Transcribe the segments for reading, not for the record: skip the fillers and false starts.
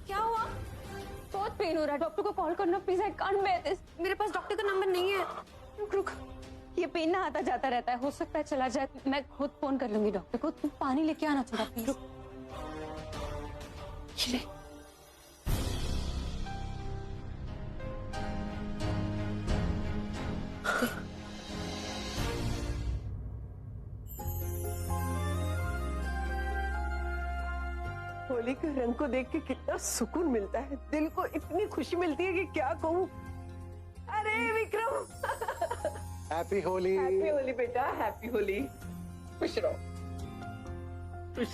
क्या हुआ? बहुत पेन हो रहा है, डॉक्टर को कॉल करना please. I can't bear this. मेरे पास डॉक्टर का नंबर नहीं है। रुक रुक, ये पेन ना आता जाता रहता है, हो सकता है चला जाए। मैं खुद फोन कर लूंगी डॉक्टर को। तुम पानी लेके आना थोड़ा प्लीज। रुक, ये ले। होली के रंग को देख के कितना सुकून मिलता है, दिल को इतनी खुशी मिलती है कि क्या कहूँ। अरे विक्रम, हैप्पी होली। हैप्पी होली बेटा, हैप्पी होली। खुश रहो।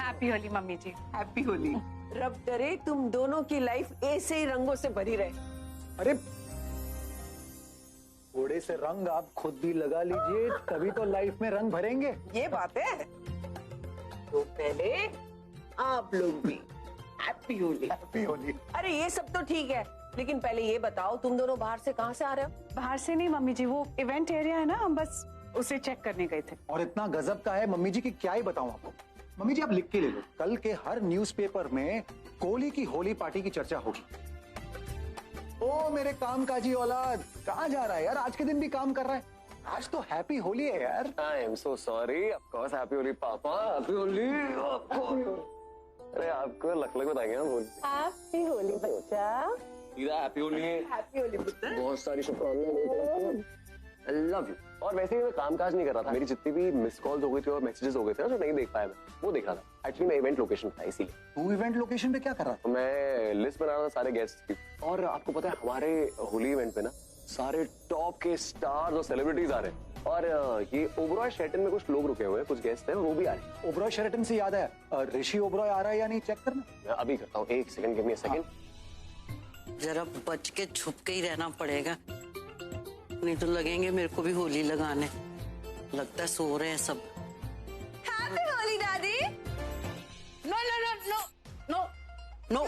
हैप्पी होली मम्मी जी। हैप्पी होली। रब करे तुम दोनों की लाइफ ऐसे ही रंगों से भरी रहे। अरे थोड़े से रंग आप खुद भी लगा लीजिए, तभी तो लाइफ में रंग भरेंगे। ये बात है। तो पहले आप लोग भी हैप्पी होली। हैप्पी होली। अरे ये सब तो ठीक है, लेकिन पहले ये बताओ तुम दोनों बाहर से कहाँ से आ रहे हो? बाहर से नहीं मम्मी जी, वो इवेंट एरिया है ना, हम बस उसे चेक करने गए थे। और इतना गजब का है मम्मी जी की क्या ही बताऊं आपको। मम्मी जी आप लिख के ले लो, कल के हर न्यूज़पेपर में कोहली की होली पार्टी की चर्चा होगी। ओ मेरे कामकाजी औलाद, कहाँ जा रहा है यार? आज के दिन भी काम कर रहा है। आज तो हैप्पी होली है यार। I am so sorry. Of course happy Holi पापा, हैप्पी होली। अरे आपको लक बताएंगे हम। हैप्पी होली बच्चा। हैप्पी होली। हैप्पी होली पुत्र। बहुत सारी शुभकामनाएं। I love you. और वैसे ही मैं कामकाज नहीं कर रहा था, मेरी जितनी भी मिस कॉल्स हो गई थी और मैसेजेस हो गए थे ना जो नहीं देख पाया, मैं वो देख रहा था। एक्चुअली मैं इवेंट लोकेशन था, इसीलिए। तू इवेंट लोकेशन पे क्या कर रहा था? मैं लिस्ट बना रहा था सारे गेस्ट की। और आपको पता है हमारे होली इवेंट पे ना सारे टॉप के स्टार्स और सेलिब्रिटीज आ रहे हैं। और ये ओबरॉय शेल्टन में कुछ लोग रुके हुए हैं, कुछ गेस्ट हैं, वो भी आ रहे हैं। ओबरॉय शेल्टन से याद है, ऋषि ओबरॉय आ रहा है या नहीं चेक करना। मैं अभी करता हूँ, एक second, give me a second. जरा बच के छुप के ही रहना पड़ेगा, नहीं तो लगेंगे मेरे को भी होली लगाने। लगता है सो रहे हैं सब। Happy Holi daddy. No no no no no no,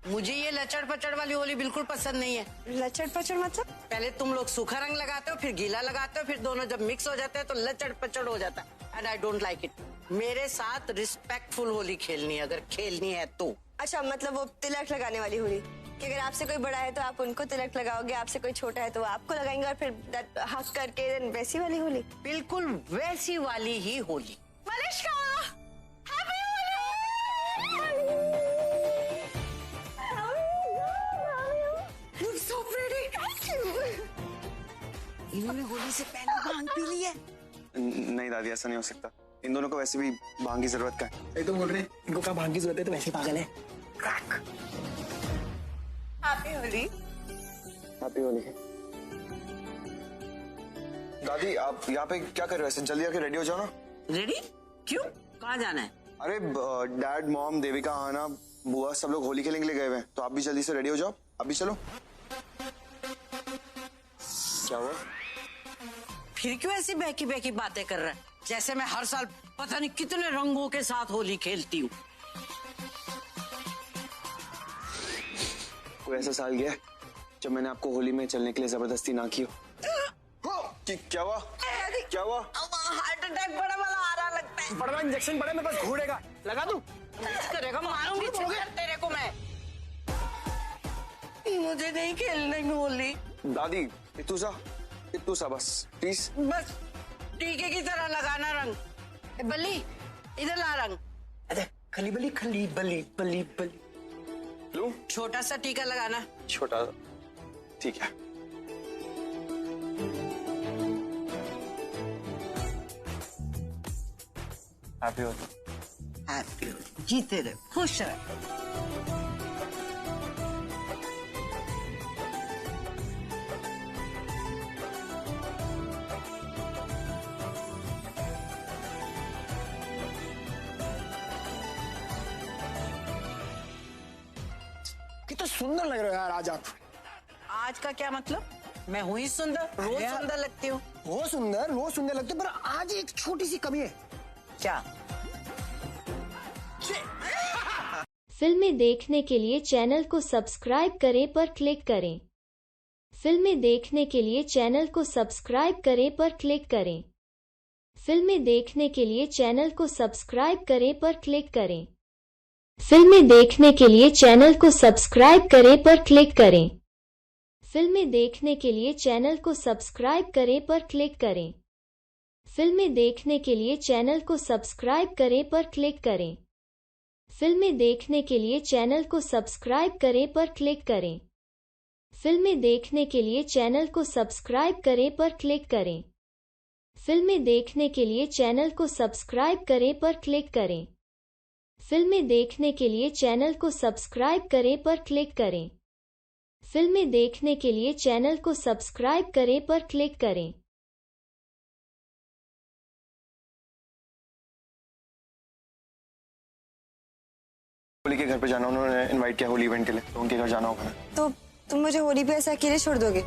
मुझे ये लचड़ पचड़ वाली होली बिल्कुल पसंद नहीं है। लचड़ पचड़ मतलब? पहले तुम लोग सूखा रंग लगाते हो, फिर गीला लगाते हो, फिर दोनों जब मिक्स हो जाते हैं तो लचड़ पचड़ हो जाता है। And I don't like it. मेरे साथ रिस्पेक्टफुल होली खेलनी है, अगर खेलनी है तो। अच्छा, मतलब वो तिलक लगाने वाली होली कि अगर आपसे कोई बड़ा है तो आप उनको तिलक लगाओगे, आपसे कोई छोटा है तो वो आपको लगाएंगे, और फिर हक करके वैसी वाली होली? बिल्कुल वैसी वाली ही Holi. Malishka, happy Holi. You're so pretty. इन्होंने होली से पहले भांग पी ली है? नहीं दादी, ऐसा नहीं हो सकता। इन दोनों को वैसे भी भांग की जरूरत का है। तो बोल रहे इनको कहाँ भांग की जरूरत है, तो वैसे पागल है। हैप्पी होली। हैप्पी होली। दादी आप यहाँ पे क्या कर रहे हो? ऐसे जल्दी आके रेडी हो जाओ ना। रेडी? क्यों? कहाँ जाना है? अरे डैड, मॉम, देविका, आना, बुआ सब लोग होली खेलने के लिए गए हुए हैं, तो आप भी जल्दी से रेडी हो जाओ। अभी चलो। क्या हुआ? फिर क्यों ऐसी बहकी बहकी बातें कर रहा है, जैसे मैं हर साल पता नहीं कितने रंगों के साथ होली खेलती हूँ। कोई ऐसा साल गया जब मैंने आपको होली में चलने के लिए जबरदस्ती ना की हो? क्या हुआ? क्या हुआ? हार्ट अटैक बड़ा वाला आ रहा लगता है। बड़ा इंजेक्शन बड़े मेरे पास घूरेगा, लगा दूं? करेगा, मारूंगी तेरे को मैं। मुझे नहीं खेलने होली। दादी इतू सा बस प्लीज। बस टीके की तरह लगाना रंग। बल्ली इधर ला रंग। अरे खली बली खली बली बली बली। लूं? छोटा सा टीका लगाना। छोटा, ठीक है। हैप्पी होली। हैप्पी होली। जीते रहे, खुश रहे। कितना सुंदर लग रहे हो यार आज आप। आज का क्या मतलब? मैं हुई सुंदर, रोज यार, सुंदर लगती हूँ। रोज सुंदर लगते हो, पर आज एक छोटी सी कमी है। क्या? फिल्में देखने के लिए चैनल को सब्सक्राइब करें पर क्लिक करें। फिल्में देखने के लिए चैनल को सब्सक्राइब करें पर क्लिक करें। फिल्में देखने के लिए चैनल को सब्सक्राइब करें पर क्लिक करें। फिल्में देखने के लिए चैनल को सब्सक्राइब करें पर क्लिक करें। फिल्में देखने के लिए चैनल को सब्सक्राइब करें पर क्लिक करें। फिल्में देखने के लिए चैनल को सब्सक्राइब करें पर क्लिक करें। फिल्में देखने के लिए चैनल को सब्सक्राइब करें पर क्लिक करें। फिल्में देखने के लिए चैनल को सब्सक्राइब करें पर क्लिक करें। फिल्में देखने के लिए चैनल को सब्सक्राइब करें पर क्लिक करें। फिल्में देखने के लिए चैनल को सब्सक्राइब करें पर क्लिक करें। फिल्में देखने के लिए चैनल को सब्सक्राइब करें पर क्लिक करें। होली के घर पे जाना, उन्होंने इनवाइट किया होली इवेंट के लिए, तो उनके घर जाना होगा। तो तुम मुझे होली पे ऐसे अकेले छोड़ दोगे?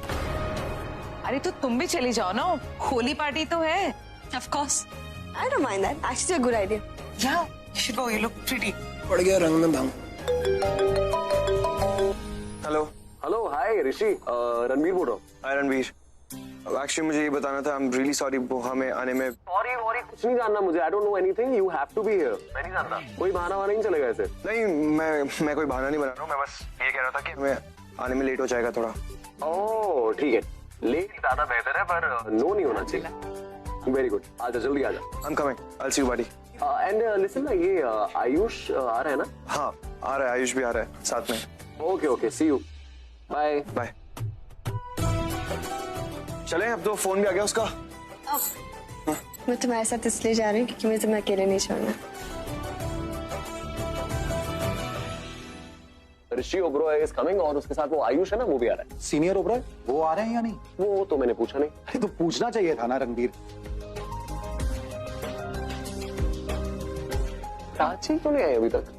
अरे तो तुम भी चली जाओ ना, होली पार्टी तो है। Of course. I don't mind that. Actually, a good idea. Yeah, you should go. You look pretty. पड़ गया रंग में भांग। हेलो। हेलो, हाय ऋषि, रणवीर बोल रहा हूँ। हाय रणवीर। एक्चुअली मुझे ये बताना था, आई एम रियली सॉरी, वो हमें आने में। सॉरी कुछ नहीं जानना मुझे, I don't know anything, you have to be here. मैं नहीं जानता, कोई बहाना वाना नहीं चलेगा ऐसे। नहीं, मैं कोई बहाना नहीं बना रहा हूँ, मैं बस ये कह रहा था कि हमें आने में लेट हो जाएगा थोड़ा। ओह ठीक है, लेट ज्यादा बेहतर है, पर नो नहीं होना चाहिए। वेरी गुड, आजा जल्दी आजा। I am coming, I will see you buddy. And listen ना, ये आयुष आ रहा है ना? हाँ आ रहा है, आयुष भी आ रहा है साथ में। Okay, see you, bye bye. चले, अब तो फोन भी आ गया उसका। मैं तुम्हारे साथ इसलिए जा रही हूँ क्योंकि मुझे तुम्हें अकेले नहीं छोड़ना। ऋषि ओबरॉय इज कमिंग, और उसके साथ वो आयुष है ना, वो भी आ रहा है। सीनियर ओबरॉय वो आ रहे हैं या नहीं? वो तो मैंने पूछा नहीं। अरे तो पूछना चाहिए था ना रणबीर। प्राची क्यों नहीं आई अभी तक?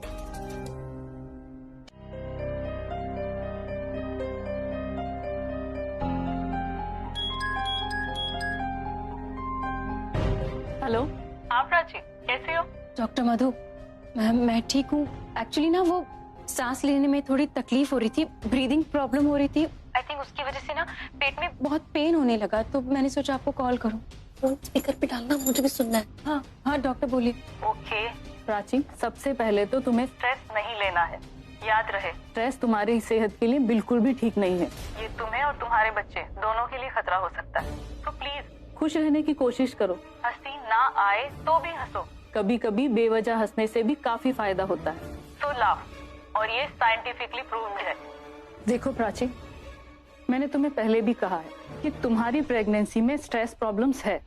हेलो, हाँ प्राची, कैसे हो? डॉक्टर मधु, मैं ठीक हूँ। एक्चुअली ना वो सांस लेने में थोड़ी तकलीफ हो रही थी, ब्रीदिंग प्रॉब्लम हो रही थी। आई थिंक उसकी वजह से ना पेट में बहुत पेन होने लगा, तो मैंने सोचा आपको कॉल करूं। फोन स्पीकर पे डालना, मुझे भी सुनना है। हाँ डॉक्टर बोलिए। ओके प्राची, सबसे पहले तो तुम्हें स्ट्रेस नहीं लेना है। याद रहे, स्ट्रेस तुम्हारी सेहत के लिए बिल्कुल भी ठीक नहीं है। ये तुम्हें और तुम्हारे बच्चे दोनों के लिए खतरा हो सकता है। तो प्लीज खुश रहने की कोशिश करो। हंसी ना आए तो भी हंसो, कभी कभी बेवजह हंसने से भी काफी फायदा होता है। तो लाफ, और ये साइंटिफिकली प्रूव्ड है। देखो प्राची, मैंने तुम्हें पहले भी कहा है कि तुम्हारी प्रेगनेंसी में स्ट्रेस प्रॉब्लम्स है,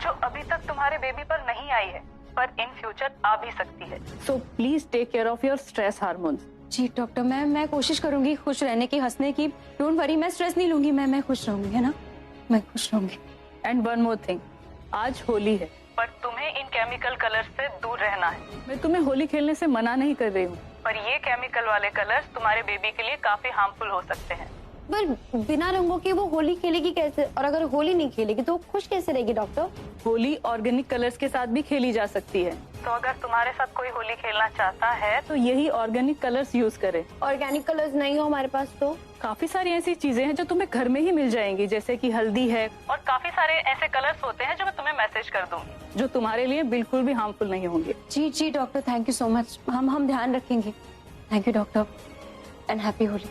जो अभी तक तुम्हारे बेबी पर नहीं आई है, पर इन फ्यूचर आ भी सकती है। So please take care of your stress hormones. जी डॉक्टर, मैं कोशिश करूंगी खुश रहने की, हंसने की। डोंट वरी, मैं स्ट्रेस नहीं लूंगी, मैं खुश रहूंगी, है ना? मैं खुश रहूंगी। एंड वन मोर थिंग, आज होली है, पर तुम्हें इन केमिकल कलर्स से दूर रहना है। मैं तुम्हें होली खेलने से मना नहीं कर रही हूँ, पर ये केमिकल वाले कलर्स तुम्हारे बेबी के लिए काफी हार्मफुल हो सकते हैं। पर बिना रंगों के वो होली खेलेगी कैसे? और अगर होली नहीं खेलेगी तो खुश कैसे रहेगी डॉक्टर? होली ऑर्गेनिक कलर्स के साथ भी खेली जा सकती है, तो अगर तुम्हारे साथ कोई होली खेलना चाहता है तो यही ऑर्गेनिक कलर्स यूज करे। ऑर्गेनिक कलर्स नहीं हो हमारे पास तो? काफी सारी ऐसी चीजें हैं जो तुम्हें घर में ही मिल जाएंगी, जैसे कि हल्दी है, और काफी सारे ऐसे कलर्स होते हैं जो मैं तुम्हें मैसेज कर दूंगी, जो तुम्हारे लिए बिल्कुल भी हार्मफुल नहीं होंगे। जी doctor, thank you so much. हम ध्यान रखेंगे। Thank you doctor, and happy Holi.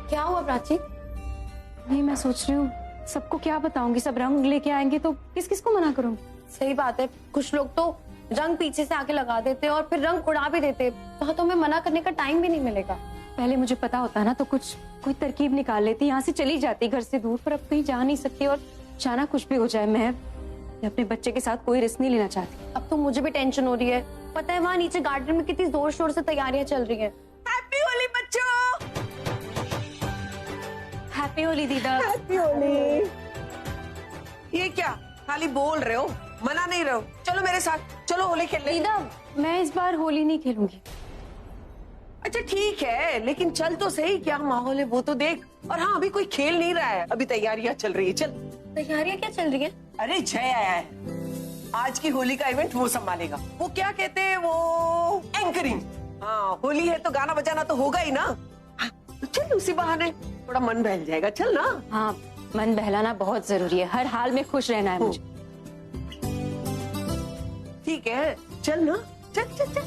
क्या हुआ प्राची? नहीं, मैं सोच रही हूँ सबको क्या बताऊंगी, सब रंग लेके आएंगे तो किस किस को मना करूंगी? सही बात है, कुछ लोग तो रंग पीछे से आके लगा देते और फिर रंग उड़ा भी देते, वहाँ तो हमें मना करने का टाइम भी नहीं मिलेगा। पहले मुझे पता होता ना तो कोई तरकीब निकाल लेती, यहाँ से चली जाती घर से दूर, पर अब कहीं जा नहीं सकती, और जाना कुछ भी हो जाए मैं अपने बच्चे के साथ कोई रिस्क नहीं लेना चाहती। अब तो मुझे भी टेंशन हो रही है। पता है वहाँ नीचे गार्डन में कितनी जोर शोर से तैयारियां चल रही है। हैप्पी होली बच्चों। हैप्पी होली दीदा। हैप्पी होली। ये क्या खाली बोल रहे हो, मना नहीं रहे हो? चलो मेरे साथ, चलो होली खेलने। दीदा, मैं इस बार होली नहीं खेलूंगी। अच्छा ठीक है, लेकिन चल तो सही, क्या माहौल है वो तो देख। और हाँ, अभी कोई खेल नहीं रहा है, अभी तैयारियां चल रही है। चल। तैयारियां क्या चल रही है? अरे जय आया है, आज की होली का इवेंट वो संभालेगा। वो क्या कहते हैं, वो एंकरिंग। हाँ, होली है तो गाना बजाना तो होगा ही ना। हाँ, तो चल उसी बहाने थोड़ा मन बहल जाएगा। चल ना। हाँ मन बहलाना बहुत जरूरी है, हर हाल में खुश रहना है मुझे। ठीक है, चल ना, चल चल चल।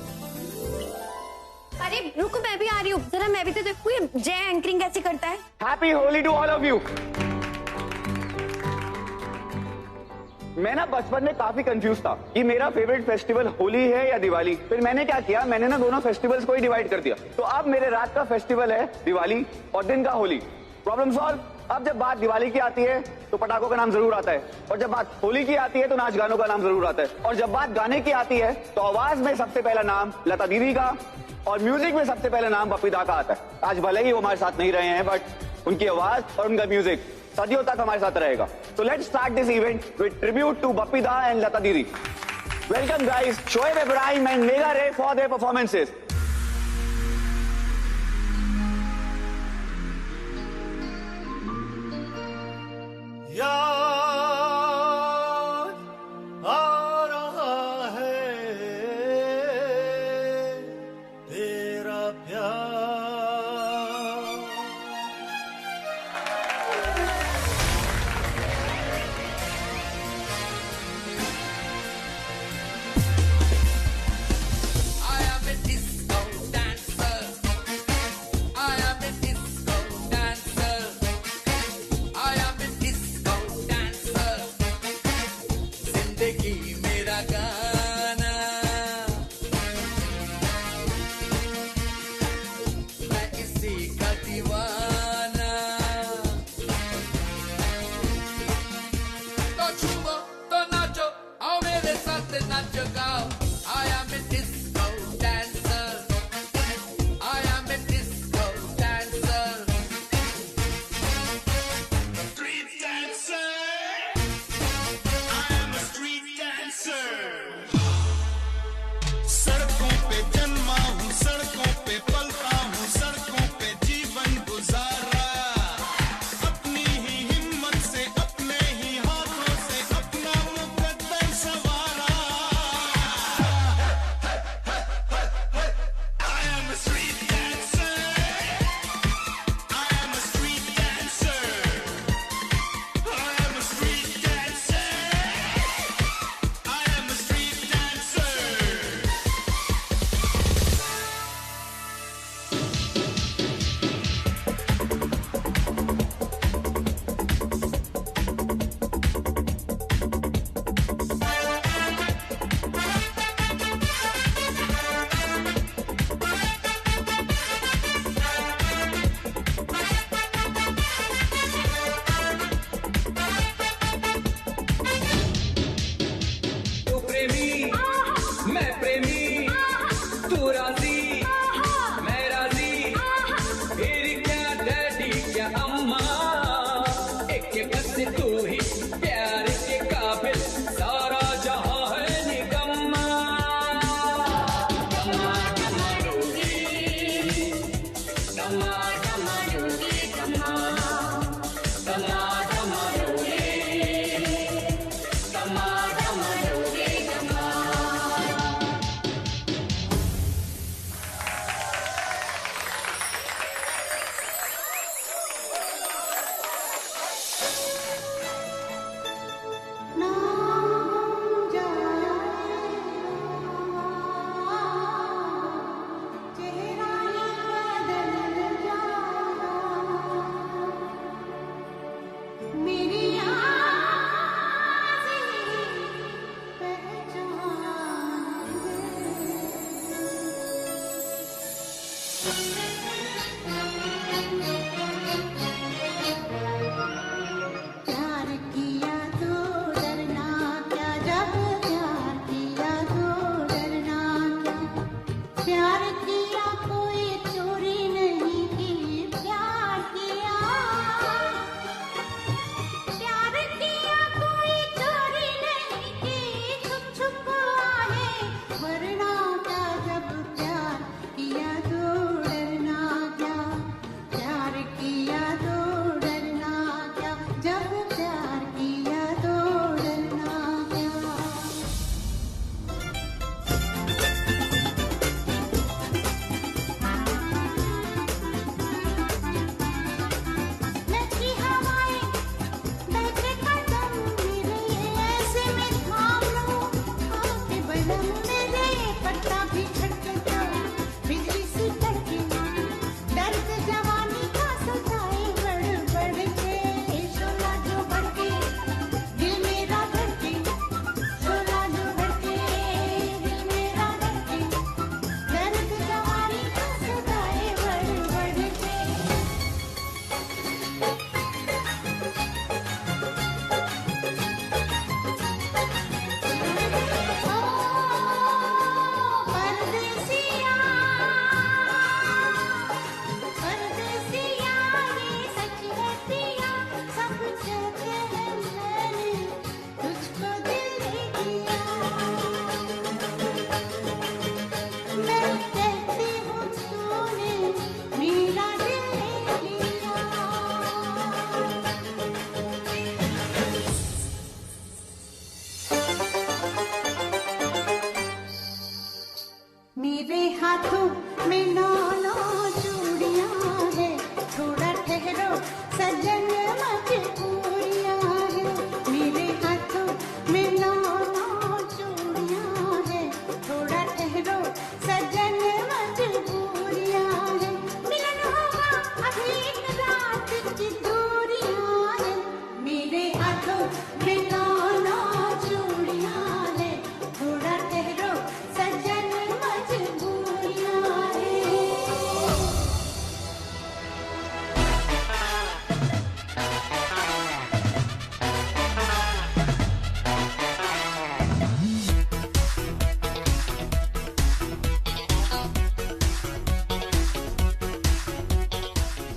अरे रुको, मैं भी आ रही हूँ, जरा मैं भी तो देखूँ ये जय एंकरिंग कैसे करता है। Happy Holi to all of you. मैं ना बचपन में काफी कंफ्यूज था कि मेरा फेवरेट फेस्टिवल होली है या दिवाली। फिर मैंने क्या किया, मैंने ना दोनों फेस्टिवल्स को ही डिवाइड कर दिया। तो अब मेरे रात का फेस्टिवल है दिवाली और दिन का होली। Problem solve. अब जब बात दिवाली की आती है तो पटाखों का नाम जरूर आता है, और जब बात होली की आती है तो नाच गानों का नाम जरूर आता है, और जब बात गाने की आती है तो आवाज में सबसे पहला नाम लता दीदी का और म्यूजिक में सबसे पहला नाम बप्पी दा का आता है। आज भले ही वो हमारे साथ नहीं रहे हैं, बट उनकी आवाज और उनका म्यूजिक सदियों तक हमारे साथ रहेगा। So let's start this event with tribute to Bappi Da and Lata Didi. Welcome guys, Shoaib Ibrahim and Mega Ray for their performances. याद आ रहा है तेरा प्यार।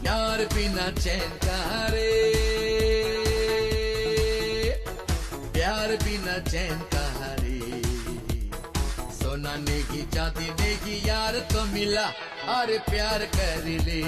यार बिना चैन का रे, प्यार बिना चैन का रे, सोना नेगी चांदी नेगी यार तो मिला, अरे प्यार कर ले।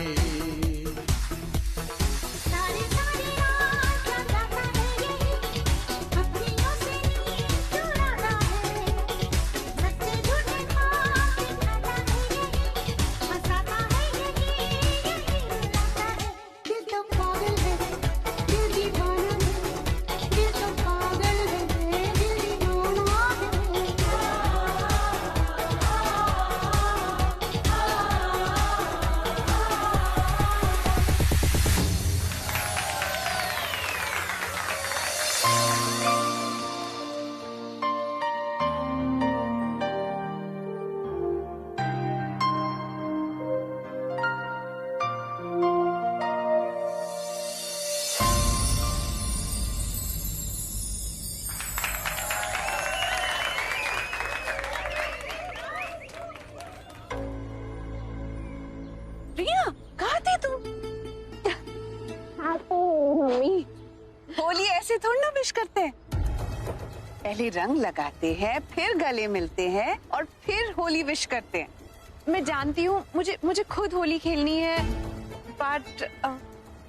रिया, कहाँ थे तुम? मम्मी, होली ऐसे थोड़ी ना विश करते हैं। पहले रंग लगाते हैं, फिर गले मिलते हैं और फिर होली विश करते हैं। मैं जानती हूँ मुझे खुद होली खेलनी है, बट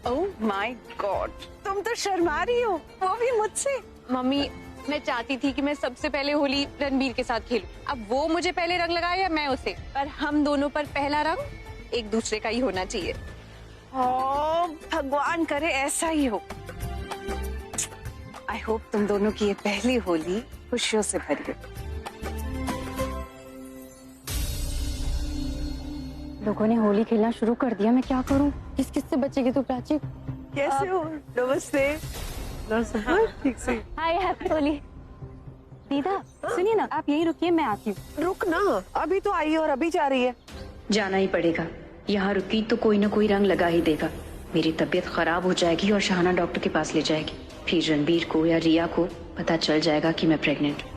ओह माय गॉड, तुम तो शर्मा रही हो, वो भी मुझसे। मम्मी, मैं चाहती थी कि मैं सबसे पहले होली रणबीर के साथ खेलूं। अब वो मुझे पहले रंग लगाए या मैं उसे, पर हम दोनों पर पहला रंग एक दूसरे का ही होना चाहिए। ओह भगवान करे ऐसा ही हो। आई होप तुम दोनों की ये पहली होली खुशियों से भरी हो। लोगों ने होली खेलना शुरू कर दिया, मैं क्या करूं? किस किस से बचेगी तू प्राची? कैसे हो? नमस्ते। ठीक से। हाय, हैप्पी होली। दीदा सुनिए ना, आप यहीं रुकिए, मैं आती हूँ। रुक ना, अभी तो आई और अभी जा रही है। जाना ही पड़ेगा, यहाँ रुकी तो कोई ना कोई रंग लगा ही देगा। मेरी तबीयत खराब हो जाएगी और शाहाना डॉक्टर के पास ले जाएगी, फिर रणबीर को या रिया को पता चल जाएगा कि मैं प्रेग्नेंट हूँ।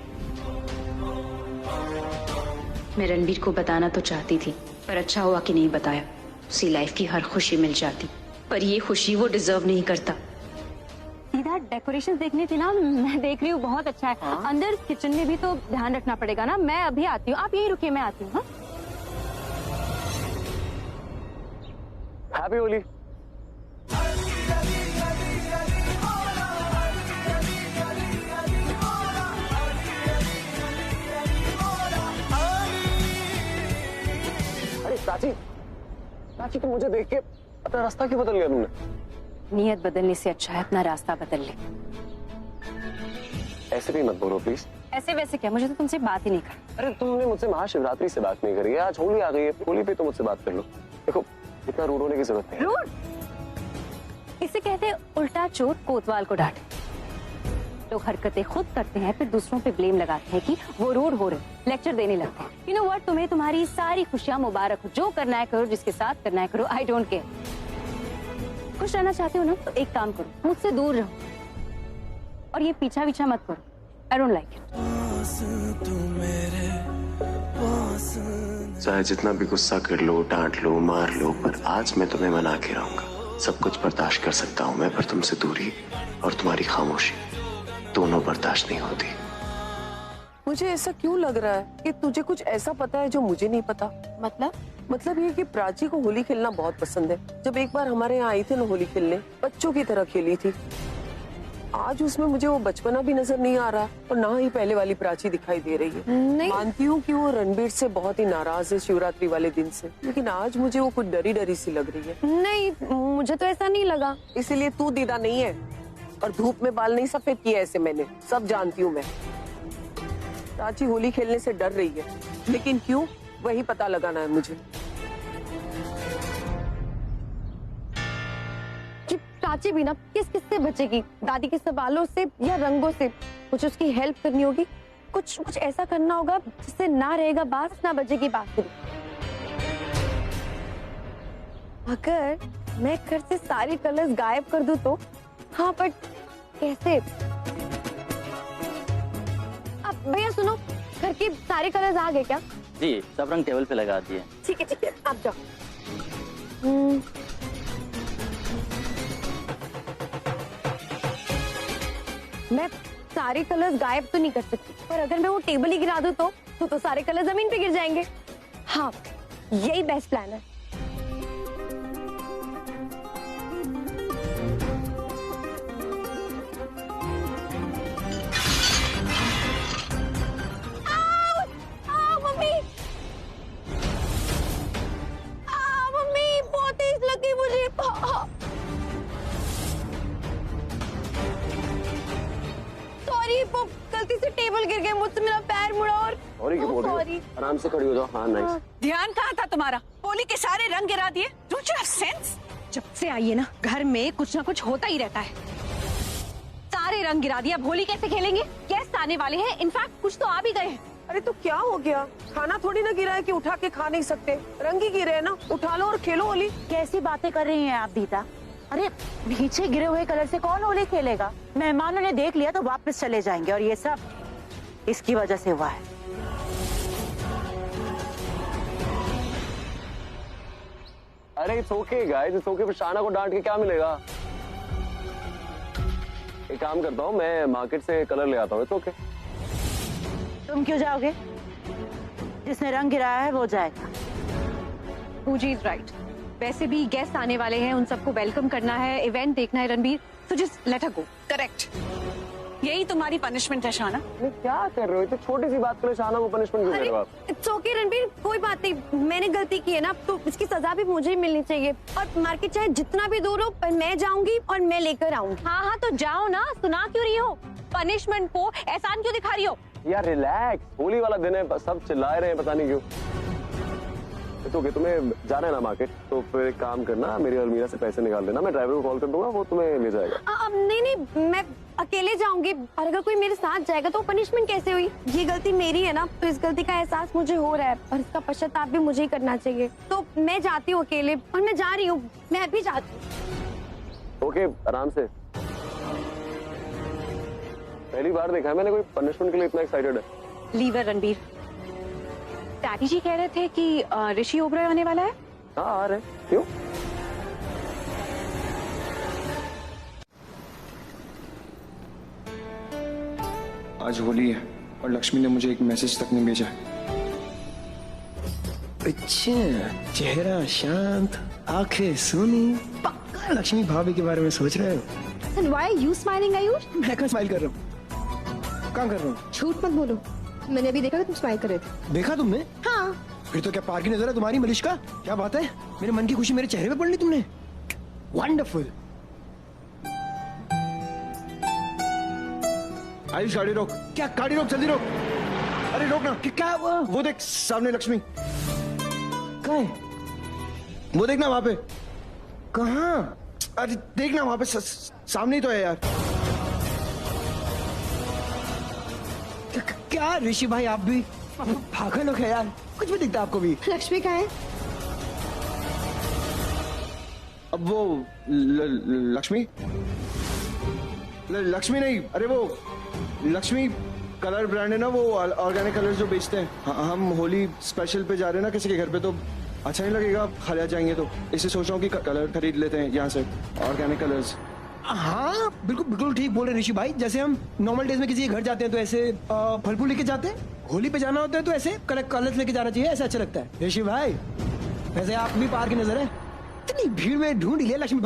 मैं रणबीर को बताना तो चाहती थी, पर अच्छा हुआ कि नहीं बताया। उसी लाइफ की हर खुशी मिल जाती, पर ये खुशी वो डिजर्व नहीं करता। सीधा डेकोरेशन देखने थी ना, मैं देख रही हूँ, बहुत अच्छा है। अंदर किचन में भी तो ध्यान रखना पड़ेगा ना। मैं अभी आती हूँ, आप यहीं रुकिए, मैं आती हूँ। हैप्पी होली। अरे प्राची, प्राची तुम मुझे देख के अपना रास्ता क्यों बदल लिया तुमने? नियत बदलने से अच्छा है अपना रास्ता बदल ले। ऐसे भी मत बोलो प्लीज। ऐसे वैसे क्या, मुझे तो तुमसे बात ही नहीं करनी। अरे तुमने मुझसे महाशिवरात्रि से बात नहीं करी है, आज होली आ गई है, होली पे तो मुझसे बात कर लो। देखो इतना रूड होने की जरूरत नहीं है। रूड? इसे कहते हैं उल्टा चोट कोतवाल को डांटे। लोग हरकतें खुद करते हैं, फिर दूसरों पे ब्लेम लगाते हैं कि वो रूड हो रहे, लेक्चर देने लगते हैं। यू नो व्हाट, तुम्हें तुम्हारी सारी खुशियां मुबारक हो, जो करना है करो, जिसके साथ करना है करो, आई डोंट केयर। खुश रहना चाहते हो ना, तो एक काम करो, मुझसे दूर रहो और ये पीछा पीछा मत करो। I don't like it. चाहे जितना भी गुस्सा कर लो, डांट लो, मार लो, पर आज मैं तुम्हें मना के रहूंगा। सब कुछ बर्दाश्त कर सकता हूँ मैं, पर तुमसे दूरी और तुम्हारी खामोशी दोनों बर्दाश्त नहीं होती। मुझे ऐसा क्यों लग रहा है कि तुझे कुछ ऐसा पता है जो मुझे नहीं पता? मतलब ये कि प्राची को होली खेलना बहुत पसंद है। जब एक बार हमारे यहाँ आई थी ना होली खेलने, बच्चों की तरह खेली थी। आज उसमें मुझे वो बचपना भी नजर नहीं आ रहा और ना ही पहले वाली प्राची दिखाई दे रही है। नहीं। मानती हूँ कि वो रणबीर से बहुत ही नाराज है शिवरात्रि वाले दिन से, लेकिन आज मुझे वो कुछ डरी डरी सी लग रही है। नहीं, मुझे तो ऐसा नहीं लगा। इसीलिए तू दीदा नहीं है और धूप में बाल नहीं सफेद किए ऐसे मैंने, सब जानती हूँ मैं। प्राची होली खेलने से डर रही है, लेकिन क्यों, वही पता लगाना है मुझे। प्राची भी ना किस किस से बचेगी, दादी के सवालों से या रंगों से। कुछ उसकी हेल्प करनी होगी, कुछ ऐसा करना होगा जिससे ना रहेगा बांस ना बजेगी बांसुरी। अगर मैं घर से सारे कलर्स गायब कर दूं तो? हाँ बट कैसे? अब भैया सुनो, घर के सारे कलर्स आ गए क्या? जी सब रंग टेबल पे लगा दिए। ठीक है आप जाओ। मैं सारे कलर्स गायब तो नहीं कर सकती, पर अगर मैं वो टेबल ही गिरा दूं तो सारे कलर जमीन पे गिर जाएंगे। हाँ यही बेस्ट प्लान है। मम्मी बहुत तेज लगी मुझे। सॉरी, वो गलती से टेबल गिर गया मुझसे, मेरा पैर मुड़ा और सॉरी क्यों बोल रही हो? आराम से खड़ी हो जाओ। हाँ नाइस। ध्यान कहाँ था तुम्हारा? होली के सारे रंग गिरा दिए। Don't you have sense? जब से आई है ना घर में कुछ ना कुछ होता ही रहता है। सारे रंग गिरा दिया, अब होली कैसे खेलेंगे? गेस्ट आने वाले हैं, इनफैक्ट कुछ तो आ भी गए हैं। अरे तो क्या हो गया? खाना थोड़ी ना गिरा है कि उठा के खा नहीं सकते, रंग ही गिरे हैं ना, उठा लो और खेलो होली। कैसी बातें कर रही हैं आप दीदा? अरे नीचे गिरे हुए कलर से कौन होली खेलेगा? मेहमानों ने देख लिया तो वापस चले जाएंगे और ये सब इसकी वजह से हुआ है। अरे it's okay guys, it's okay. शाना को डांट के क्या मिलेगा? एक काम करता हूँ, मैं मार्केट से कलर ले आता हूँ। It's okay. तुम क्यों जाओगे? जिसने रंग गिराया है वो जाएगा। पूजी इज राइट। वैसे भी गेस्ट आने वाले हैं, उन सबको वेलकम करना है, इवेंट देखना है रणबीर, तो जस्ट लेट हर गो। करेक्ट, यही तुम्हारी पनिशमेंट है शाना। क्या कर रहे हो? इतनी छोटी सी बात के लिए शाना को पनिशमेंट क्यों दे रहे हो आप? इट्स ओके रणबीर, कोई बात नहीं, मैंने गलती की है ना, तो इसकी सजा भी मुझे ही मिलनी चाहिए। और मार्केट चाहे जितना भी दूर हो, पर मैं जाऊंगी और मैं लेकर आऊंगी। हाँ तो जाओ ना, सुना क्यों रही हो? पनिशमेंट को एहसान क्यों दिखा रही हो? यार रिलैक्स, होली वाला दिन है, सब चिल्ला रहे हैं पता नहीं क्यों। तो तुम्हें जाना है ना मार्केट, तो फिर एक काम करना, मेरी अलमीरा से पैसे निकाल देना, मैं ड्राइवर को कॉल कर दूंगा, वो तुम्हें ले जाएगा। नहीं, मैं अकेले जाऊंगी, और अगर कोई मेरे साथ जाएगा तो पनिशमेंट कैसे हुई? ये गलती मेरी है ना, तो इस गलती का एहसास मुझे हो रहा है और इसका पश्चाताप भी मुझे ही करना चाहिए। तो मैं जाती हूँ अकेले, और मैं जा रही हूँ, मैं अभी जाती हूँ। ओके, आराम से। पहली बार देखा है मैंने कोई पनिशमेंट के लिए इतना एक्साइटेड है। लीवर रणबीर, डैडी जी कह रहे थे कि ऋषि ओबरॉय आने वाला है। हाँ आ रहे। क्यों? आज होली है और लक्ष्मी ने मुझे एक मैसेज तक नहीं भेजा। अच्छा, चेहरा शांत, आंखें सोनी, पक्का लक्ष्मी भाभी के बारे में सोच रहे हो? Then why are you smiling, Ayush? मैं कहाँ स्माइल कर रहा हूँ? कहाँ कर रहा हूँ? झूठ मत बोलो, मैंने अभी देखा था तुम स्माइल कर रहे थे। देखा तुमने? हाँ। फिर तो क्या पार की नजर है तुम्हारी मलिश्का? क्या बात है, मेरे मन की खुशी मेरे चेहरे पे पड़ ली तुमने। वंडरफुल। आयुष गाड़ी रोक। क्या गाड़ी रोक, जल्दी रोक। अरे रोक ना। क्या हुआ? वो देख सामने लक्ष्मी। कहाँ है? वो देखना वहां पे। कहाँ? अरे देखना वहां पे, सामने ही तो है यार। क्या ऋषि भाई आप भी पागल हो गए यार, कुछ भी दिखता आपको भी। लक्ष्मी कहाँ है? अब वो लक्ष्मी लक्ष्मी नहीं, अरे वो लक्ष्मी कलर ब्रांड है ना, वो ऑर्गेनिक कलर जो बेचते हैं। हम होली स्पेशल पे जा रहे हैं ना किसी के घर पे, तो अच्छा नहीं लगेगा खाली आ जाएंगे, तो इससे सोच रहा हूँ कि कलर खरीद लेते हैं यहाँ से, ऑर्गेनिक कलर्स। हाँ बिल्कुल बिल्कुल ठीक बोल रहे ऋषि भाई, जैसे हम नॉर्मल डेज में किसी के घर जाते हैं तो ऐसे फल फूल लेके जाते हैं, होली पे जाना होता है तो ऐसे कलर्स लेके जाना चाहिए, ऐसा अच्छा लगता है। ऋषि भाई वैसे आप भी पार की नजर है, इतनी भीड़ में ढूंढ लिया Lakshmi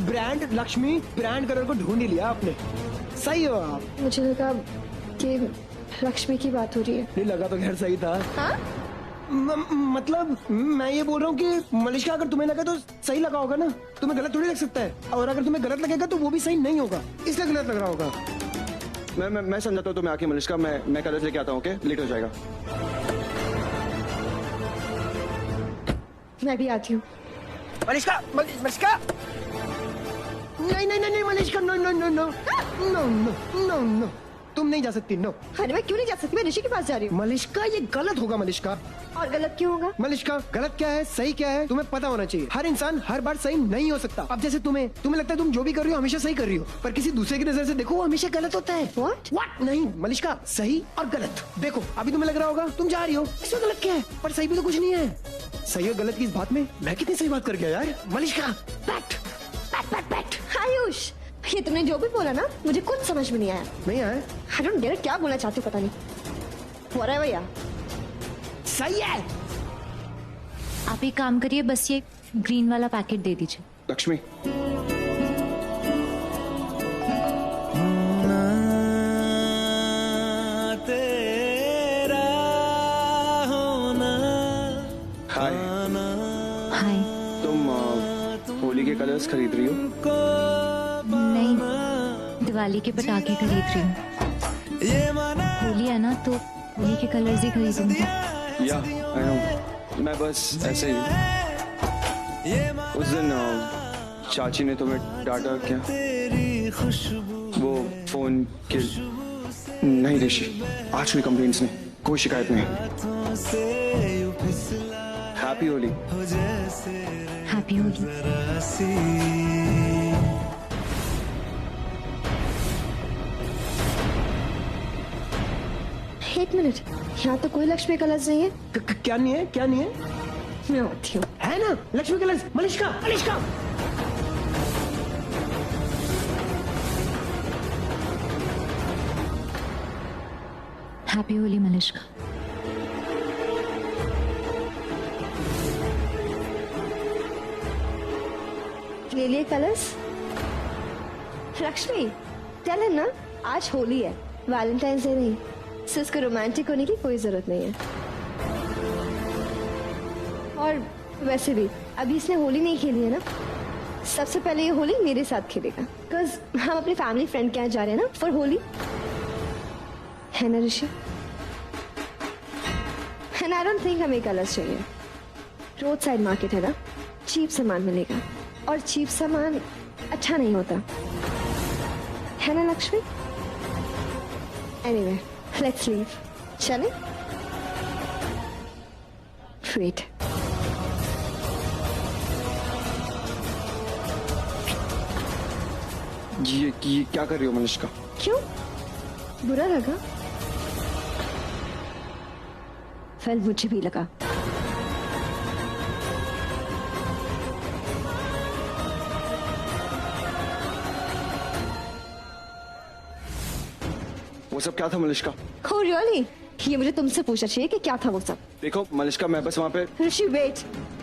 brand, Lakshmi brand colour को ढूंढ ही लिया आपने, सही हो आप। मुझे लगा कि लक्ष्मी की बात हो रही है। नहीं लगा तो खैर सही था। हाँ? मतलब मैं ये बोल रहा हूँ कि मलिश्का अगर तुम्हें लगा तो सही लगा होगा ना, तुम्हें गलत थोड़ी लग सकता है, और अगर तुम्हें गलत लगेगा तो वो भी सही नहीं होगा, इसलिए गलत लग रहा होगा। मैं समझाता हूँ तुम्हें आके मलिश्का, मैं कलर लेके आता हूँ, ओके? लेट हो जाएगा। मैं भी आती हूँ। मलिश्का नहीं नहीं नहीं Malishka, no no no no no no no no, तुम नहीं जा सकती। नो। अरे मैं क्यों नहीं जा सकती? मैं ऋषि के पास जा रही हूँ। मलिश्का ये गलत होगा मलिश्का। और गलत क्यों होगा? मलिश्का गलत क्या है सही क्या है तुम्हें पता होना चाहिए। हर इंसान हर बार सही नहीं हो सकता। अब जैसे तुम्हें लगता है तुम जो भी कर रही हो हमेशा सही कर रही हो, पर किसी दूसरे की नजर से देखो वो हमेशा गलत होता है। What? नहीं मलिश्का, सही और गलत। देखो अभी तुम्हें लग रहा होगा तुम जा रही हो, इसमें गलत क्या है, पर सही भी तो कुछ नहीं है। सही और गलत की इस बात में मैं कितनी सही बात कर गया यार। मलिश्का आयुष, ये तुमने जो भी बोला ना मुझे कुछ समझ में नहीं आया। नहीं आया? I don't get it, क्या बोलना चाहती हो पता नहीं। Whatever यार। सही है। आप एक काम करिए, बस ये ग्रीन वाला पैकेट दे दीजिए। लक्ष्मी हाय। हाय। तुम होली के कलर्स खरीद रही हो? नहीं, दिवाली के पटाखे खरीद रही हूँ। होली है ना, तो होली के कलर्स ही खरीदूंगी। या आई नो, मैं बस ऐसे ही। उस दिन चाची ने तुम्हें डांटा क्या? वो फोन के नहीं ऋषि, आज कोई कंप्लेंट्स नहीं, कोई शिकायत नहीं। हैप्पी होली। हैप्पी होली। एक मिनट, यहाँ तो कोई लक्ष्मी कलर्स नहीं है। क्या नहीं है? क्या नहीं है? मैं होती हूँ। है ना लक्ष्मी कलर्स। मलिश्का मलिश्का हैप्पी होली मलिश्का। ले लिए कलर्स? लक्ष्मी टेल हिम ना, आज होली है, वैलेंटाइंस डे नहीं, सो इसको रोमांटिक होने की कोई जरूरत नहीं है। और वैसे भी अभी इसने होली नहीं खेली है ना, सबसे पहले ये होली मेरे साथ खेलेगा, बिकॉज हम अपने फैमिली फ्रेंड के यहाँ जा रहे हैं ना फॉर होली, है ना ऋषि? एंड आई डोंट थिंक हमें कलर्स चाहिए। रोड साइड मार्केट है ना, चीप सामान मिलेगा, और चीप सामान अच्छा नहीं होता, है ना लक्ष्मी? Anyway let's leave. चले? वेट, ये क्या कर रही हो मलिश्का? क्यों बुरा लगा? फिर मुझे भी लगा। वो सब क्या था मलिश्का? Oh really? ये मुझे तुमसे पूछना चाहिए कि क्या था वो सब। देखो मलिश्का, मैं बस वहाँ पे। Rishi wait,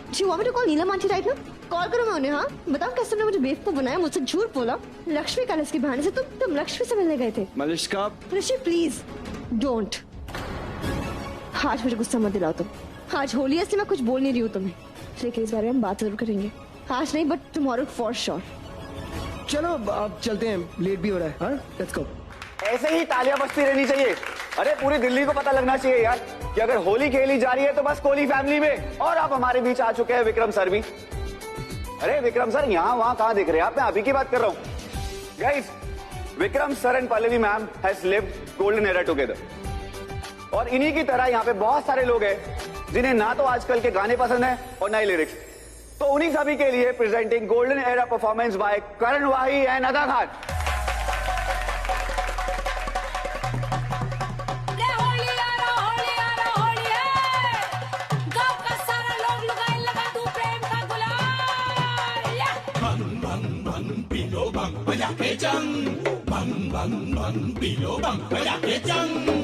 Do you want me to call Neelam aunty right ना? कॉल करो मैं उन्हें। हाँ बताओ कैसे तुमने मुझे बेवकूफ बनाया, मुझसे झूठ बोला। लक्ष्मी कलर्स के बहाने से तुम लक्ष्मी से मिलने गए थे। मलिश्का ऋषि प्लीज डोंट। आज मुझे गुस्सा मत दिलाओ तुम। आज होली है इसलिए मैं कुछ बोल नहीं रही हूँ तुम्हें, लेकिन इस बारे में हम बात जरूर करेंगे। आज नहीं बट टुमारो फॉर श्योर। चलो अब चलते हैं, लेट भी हो रहा है। हाँ लेट्स गो। ऐसे ही तालियां बजती रहनी चाहिए। अरे पूरी दिल्ली को पता लगना चाहिए यार कि अगर होली खेली जा रही है तो बस कोहली फैमिली में। और आप हमारे बीच आ चुके हैं विक्रम सर भी। अरे विक्रम सर यहाँ वहां कहाँ दिख रहे हैं आप? मैं अभी की बात कर रहा हूँ। Guys, Vikram sir and Pallavi ma'am has lived golden era together. और इन्हीं की तरह यहाँ पे बहुत सारे लोग हैं जिन्हें ना तो आजकल के गाने पसंद है और ना ही लिरिक्स। तो उन्हीं सभी के लिए presenting golden era performance by Karan Wahi and अदा खान। बजा के जंग बंग बंग बंग पीलो बंग बजा के जंग।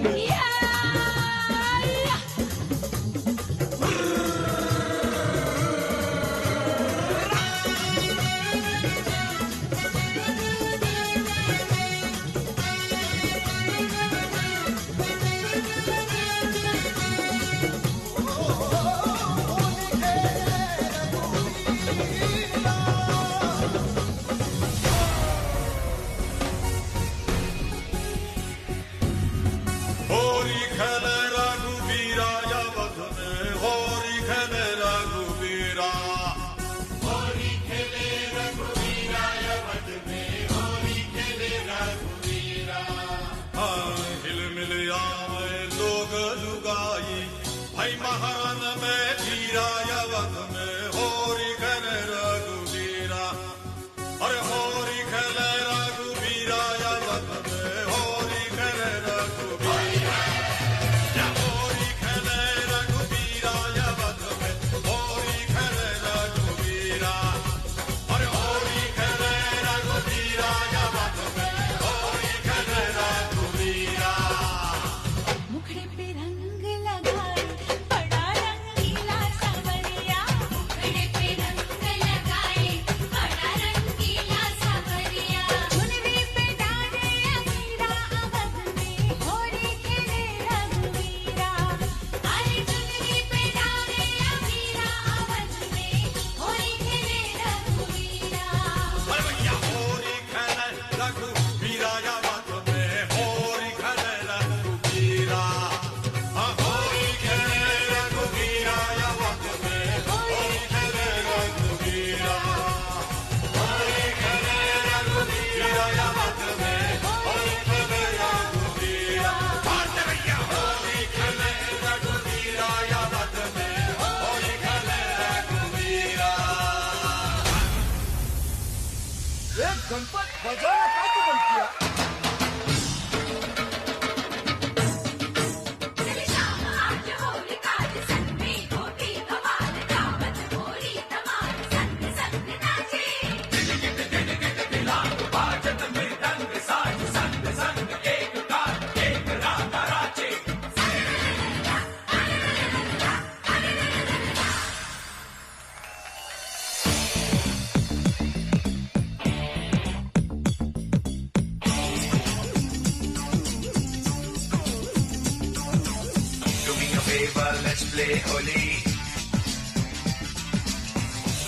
favor, let's play Holi.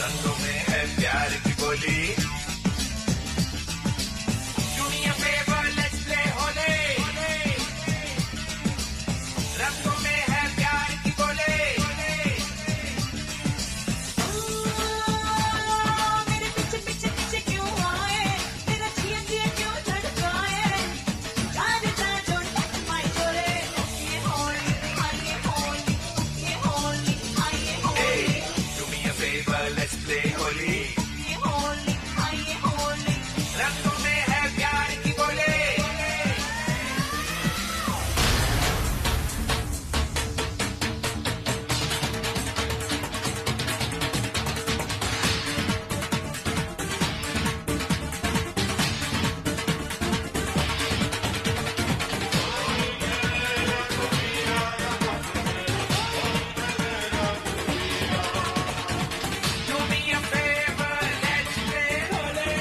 रंगों में है प्यार की बोली। Do me a favor, let's play Holi. रंगों में है प्यार की बोली। मेरे पीछे पीछे पीछे क्यों आए? तेरा जिया जिया क्यों धड़काए? जाने जा don't touch my डोरे। ये होली, ये होली, ये होली, ये Holi. Do me a favor, let's play Holi. ये होली, ये होली। रंगों में है प्यार की बोली। Do me a favor, let's play Holi.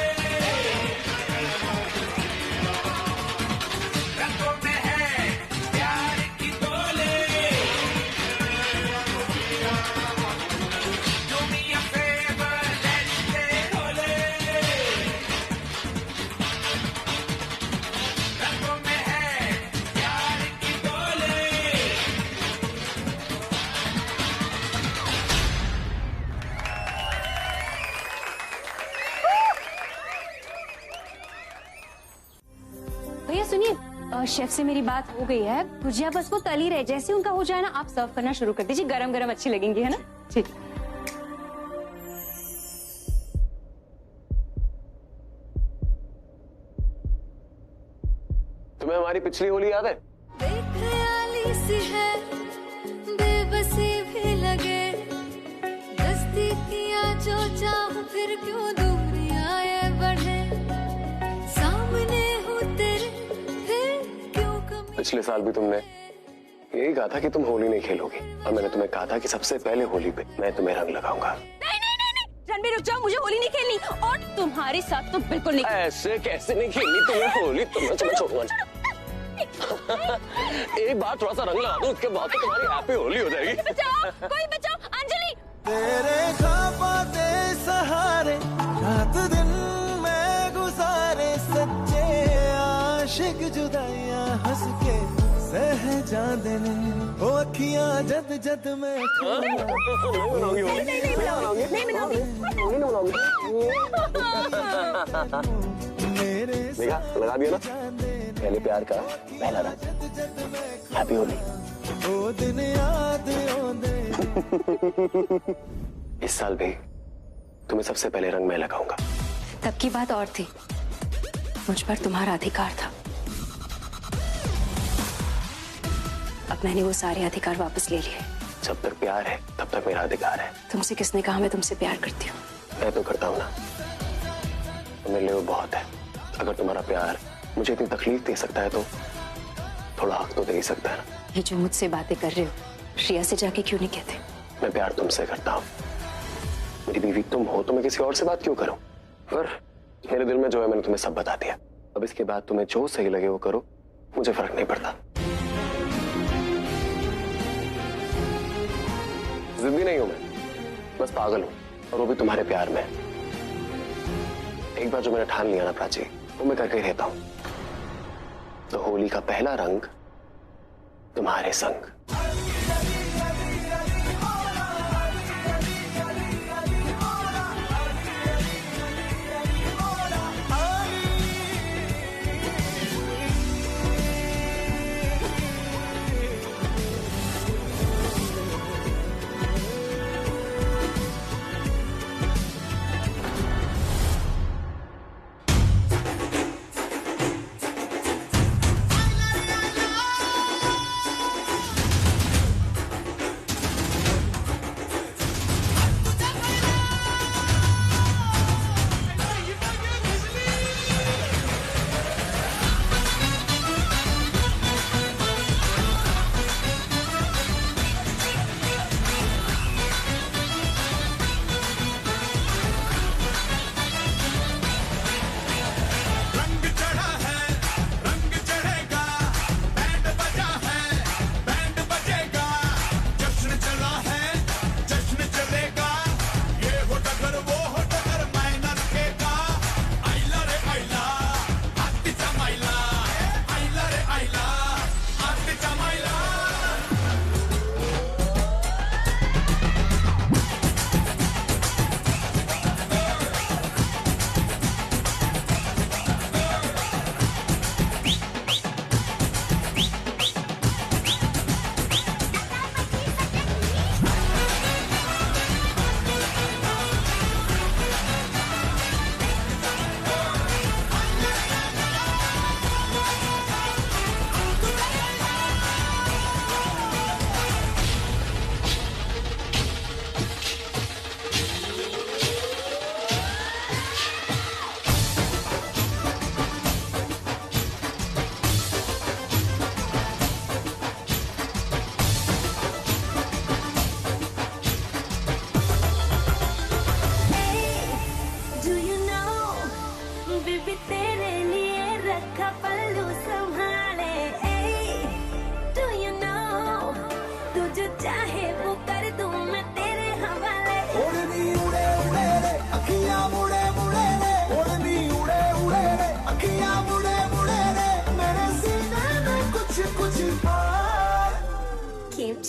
रंगों में है प्यार की बोली। Do me a favor, let's play Holi. रंगों में है प्यार की बोली। भैया सुनिए, शेफ से मेरी बात हो गई है। भुजिया बस वो तल ही रहे, जैसे उनका हो जाए ना आप सर्व करना शुरू कर दीजिए। गरम गरम अच्छी लगेंगी, है ना? ठीक। तुम्हें हमारी पिछली होली याद है? बेख्याली सी है, बेबसी भी लगे, नजदीकियां जो चाहूं फिर क्यों दूरियां ये बढ़े, सामने हूँ तेरे फिर क्यों कमी। पिछले साल भी तुमने यही कहा था कि तुम होली नहीं खेलोगी, और मैंने तुम्हें कहा था कि सबसे पहले होली पे मैं तुम्हें रंग लगाऊंगा। रणबीर रुक जाओ, मुझे होली नहीं खेलनी, और तुम्हारे साथ तो बिल्कुल नहीं। ऐसे कैसे नहीं खेलनी तुम्हें होली? तुम्हें छोड़ूंगा। एक बार थोड़ा सा रंग लगा दो, उसके बाद तो तुम्हारी हैप्पी होली हो जाएगी। बचाओ, कोई बचाओ, अंजलि। तेरे ख्वाबों के सहारे रात दिन मैं गुजारे, सच्चे आशिक जुदाइयां हंस के सह जाते ने, ओ अखियां जद जद में देखा, लगा दिया ना पहले प्यार का पहला रंग। हैप्पी होली। ओ दिन याद आंदे। इस साल भी तुम्हें सबसे पहले रंग मैं लगाऊंगा। तब की बात और थी, मुझ पर तुम्हारा अधिकार था। अब मैंने वो सारे अधिकार वापस ले लिए। जब तक प्यार है तब तक मेरा अधिकार है। तुमसे किसने कहा मैं तुमसे प्यार करती हूँ? मैं तो करता हूँ ना, तो मेरे लिए वो बहुत है। अगर तुम्हारा प्यार मुझे इतनी तकलीफ दे सकता है तो थोड़ा हक तो दे ही सकता है ना। ये जो मुझसे बातें कर रहे हो, श्रिया से जाके क्यों नहीं कहते? मैं प्यार तुमसे करता हूँ। मेरी बीवी तुम हो तो मैं किसी और से बात क्यों करूँ? पर मेरे दिल में जो है मैंने तुम्हें सब बता दिया। अब इसके बाद तुम्हें जो सही लगे वो करो, मुझे फर्क नहीं पड़ता। जिद्दी नहीं हूं मैं, बस पागल हूं, और वो भी तुम्हारे प्यार में। एक बार जो मैंने ठान लिया ना प्राची, वो मैं करके ही रहता हूं। तो होली का पहला रंग तुम्हारे संग।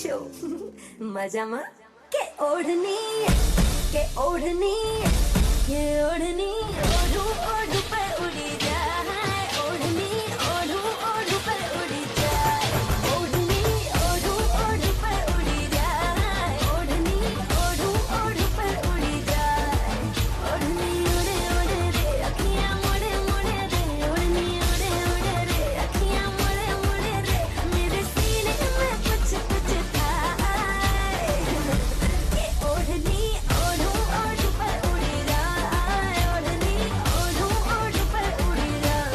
शो मजा के ओढ़नी ये ओढ़नी ओढ़ू ओढ़ू पे उड़ी जाए ओढ़नी ओढ़ू ओढ़ू पे उड़ी जाए ओढ़नी ओढ़ू ओढ़ू पे उड़ी जाए ओढ़नी ओढ़ू ओढ़ू पे उड़ी जाए ओढ़नी उड़े उड़े रे अखियां मुड़े मुड़े रे ओढ़नी उड़े उड़े रे अखियां मुड़े मुड़े रे मेरे सीने में कुछ था ये ओढ़नी ओढ़ू ओढ़ू पे उड़ी जाए ओढ़नी ओढ़ू ओढ़ू पे उड़ी जाए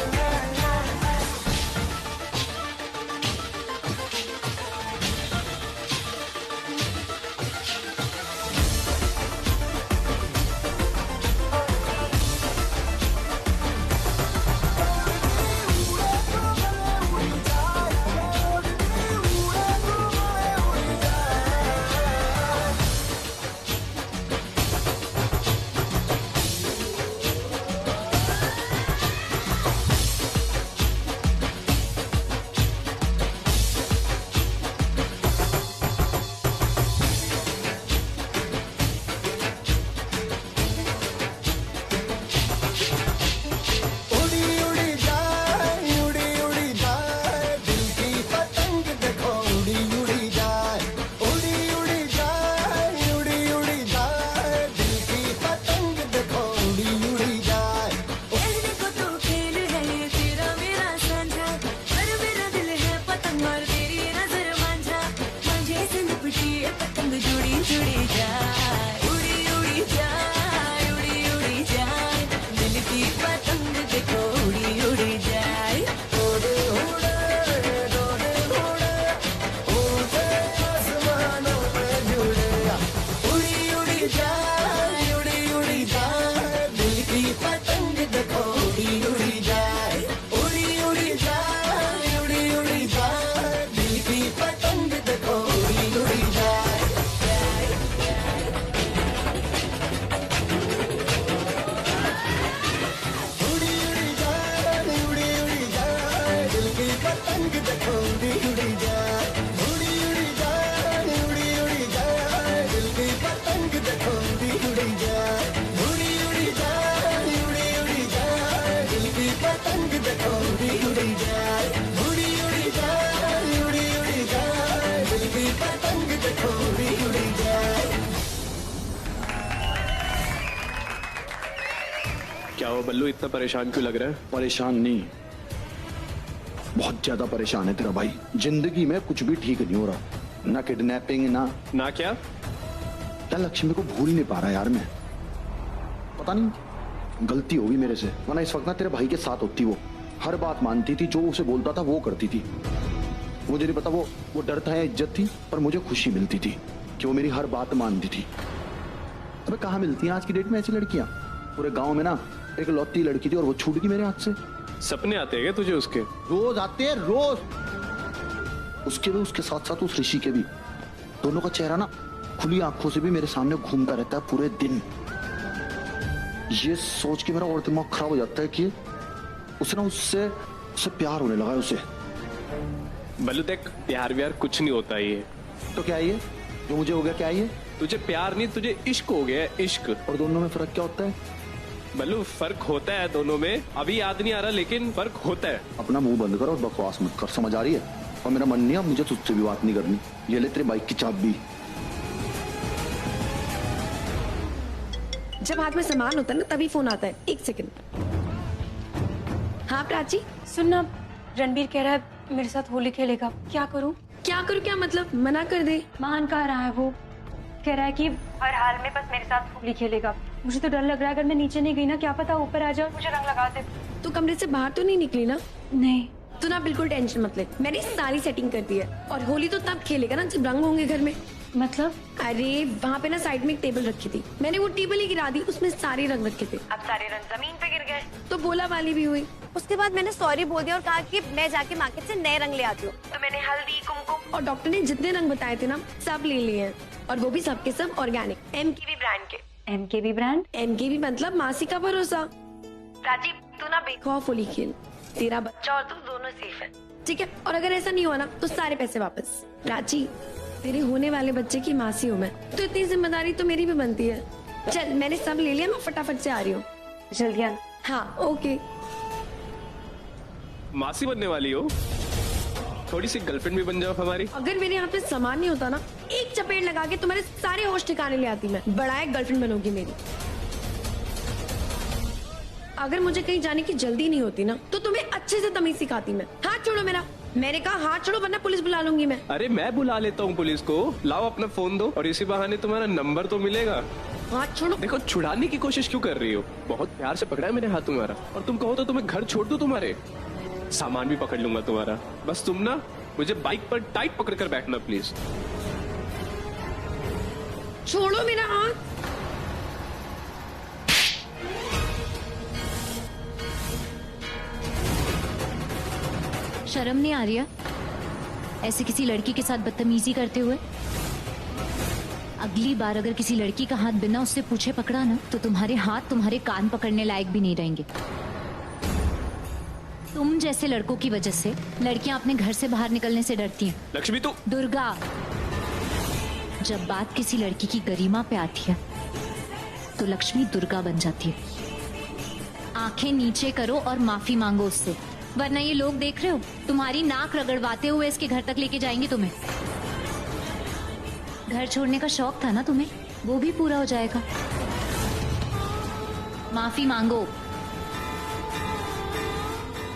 उड़ी उड़ी जाए दिल की पतंग देखो उड़ी उड़ी जाए उड़ी उड़ी जाए दिल की पतंग देखो उड़ी उड़ी जाए कहने को तो खेल है ये तेरा मेरा साझा पर मेरा दिल है पतंग और तेरी नजर मांझा मुझे से लिपटी ये पतंग जुड़ी जुड़ी जाए उड़ी उड़ी जाए दिल की पतंग देखो उड़ी उड़ी जाए उड़े उड़े उड़े आसमानों में जुड़े उड़ी उड़ी जाए दिल की पतंग देखो उड़ी उड़ी जाए उड़ी उड़ी जाए दिल की पतंग देखो उड़ी उड़ी जाए उड़ी उड़ी जाए दिल की पतंग देखो उड़ी उड़ी जाए उड़ी उड़ी जाए दिल की पतंग देखो उड़ी उड़ी जाए उड़ी उड़ी जाए दिल की पतंग देखो उड़ी उड़ी जाए उड़ी उड़ी जाए दिल की पतंग देखो उड़ी उड़ी जाए क्या वो बल्लू इतना परेशान क्यों लग रहा है? परेशान नहीं, बहुत ज्यादा परेशान है तेरा भाई। जिंदगी में कुछ भी ठीक नहीं हो रहा, ना किडनैपिंग ना क्या लक्ष्मी को भूल नहीं पा रहा यार मैं। पता नहीं गलती होगी मेरे से, वरना इस वक्त ना तेरे भाई के साथ होती। वो हर बात मानती थी, जो उसे बोलता था वो करती थी। मुझे नहीं पता वो डर था या इज्जत थी, पर मुझे खुशी मिलती थी कि वो मेरी हर बात मानती थी। अबे कहाँ मिलती हैं आज की डेट में ऐसी लड़कियां? पूरे गांव में ना एक लौती लड़की थी और वो छूट गई मेरे हाथ से। सपने आते हैं क्या तुझे उसके? रोज आते हैं, रोज। उसके भी, उसके साथ साथ उस ऋषि के भी। दोनों का चेहरा ना खुली आंखों से भी मेरे सामने घूमता रहता है पूरे दिन। ये सोच के मेरा और दिमाग खराब हो जाता है कि उसे ना उससे प्यार होने लगा है उसे। बल्लू देख, प्यार व्यार कुछ नहीं होता ये। तो क्या ये जो मुझे हो गया, क्या ये? तुझे प्यार नहीं, तुझे इश्क हो गया है, इश्क। और दोनों में फर्क क्या होता है? बल्लू फर्क होता है दोनों में, अभी याद नहीं आ रहा लेकिन फर्क होता है। अपना मुंह बंद कर और बकवास मत कर, समझ आ रही है? और मेरा मन नहीं है, मुझे तुझसे भी बात नहीं करनी। ये ले तेरी बाइक की चाबी। जब हाथ में सामान होता है ना तभी फोन आता है। एक सेकंड। हाँ प्राची, सुनना, रणबीर कह रहा है मेरे साथ होली खेलेगा, क्या करूं? क्या करूं? क्या मतलब? मना कर दे। मान कह रहा है वो, कह रहा है कि हर हाल में बस मेरे साथ होली खेलेगा। मुझे तो डर लग रहा है, अगर मैं नीचे नहीं गई ना, क्या पता ऊपर आ जाए और मुझे रंग लगा दे। तू कमरे से बाहर तो नहीं निकली ना? नहीं। तू ना बिल्कुल टेंशन मत ले, मैंने सारी सेटिंग कर दी है। और होली तो तब खेलेगा ना जब रंग होंगे घर में। मतलब? अरे वहाँ पे ना साइड में एक टेबल रखी थी, मैंने वो टेबल ही गिरा दी, उसमें सारे रंग रखे थे। अब सारे रंग जमीन पे गिर गए तो बोला वाली भी हुई। उसके बाद मैंने सॉरी बोल दिया और कहा कि मैं जाके मार्केट से नए रंग ले आती हूँ। तो मैंने हल्दी, कुमकुम और डॉक्टर ने जितने रंग बताए थे ना सब ले लिए हैं, और वो भी सबके सब ऑर्गेनिक, MKB ब्रांड के। MKB brand? MKB मतलब मासी का भरोसा। राजीव, तू ना खौफ होली खेल, तेरा बच्चा और तू दोनों सेफ है। ठीक है? और अगर ऐसा नहीं हुआ ना तो सारे पैसे वापस। प्राची, तेरे होने वाले बच्चे की मासी हूँ मैं, तो इतनी जिम्मेदारी तो मेरी भी बनती है। चल, मैंने सब ले लिया, मैं फटाफट से आ रही हूँ। जल्दी आना। हाँ, ओके। मासी बनने वाली हो, थोड़ी सी गर्लफ्रेंड भी बन जाओ हमारी। अगर मेरे यहाँ पे सामान नहीं होता ना, एक चपेट लगा के तुम्हारे सारे होश ठिकाने ले आती मैं। बड़ा एक गर्लफ्रेंड बनोगी मेरी। अगर मुझे कहीं जाने की जल्दी नहीं होती ना, तो तुम्हें अच्छे से तमीज सिखाती मैं। हाथ छोड़ो मेरा। मैंने कहा हाथ छोड़ो, वरना पुलिस बुला लूंगी मैं। अरे मैं बुला लेता हूँ पुलिस को। लाओ अपना फोन दो और इसी बहाने तुम्हारा नंबर तो मिलेगा। हाथ छोड़ो। देखो, छुड़ाने की कोशिश क्यों कर रही हो? बहुत प्यार से पकड़ा है मैंने हाथ तुम्हारा, और तुम कहो तो तुम्हें घर छोड़ दूं, तुम्हारे सामान भी पकड़ लूंगा तुम्हारा। बस तुम ना मुझे बाइक पर टाइट पकड़ कर बैठना प्लीज। छोड़ो मेरा हाथ। शर्म नहीं आ रही है ऐसे किसी लड़की के साथ बदतमीजी करते हुए? अगली बार अगर किसी लड़की का हाथ बिना उससे पूछे पकड़ा ना, तो तुम्हारे हाथ तुम्हारे कान पकड़ने लायक भी नहीं रहेंगे। तुम जैसे लड़कों की वजह से लड़कियां अपने घर से बाहर निकलने से डरती हैं। लक्ष्मी तू। दुर्गा, जब बात किसी लड़की की गरिमा पे आती है तो लक्ष्मी दुर्गा बन जाती है। आंखें नीचे करो और माफी मांगो उससे, वरना ये लोग देख रहे हो तुम्हारी नाक रगड़वाते हुए इसके घर तक लेके जाएंगे तुम्हें। घर छोड़ने का शौक था ना तुम्हें, वो भी पूरा हो जाएगा। माफी मांगो।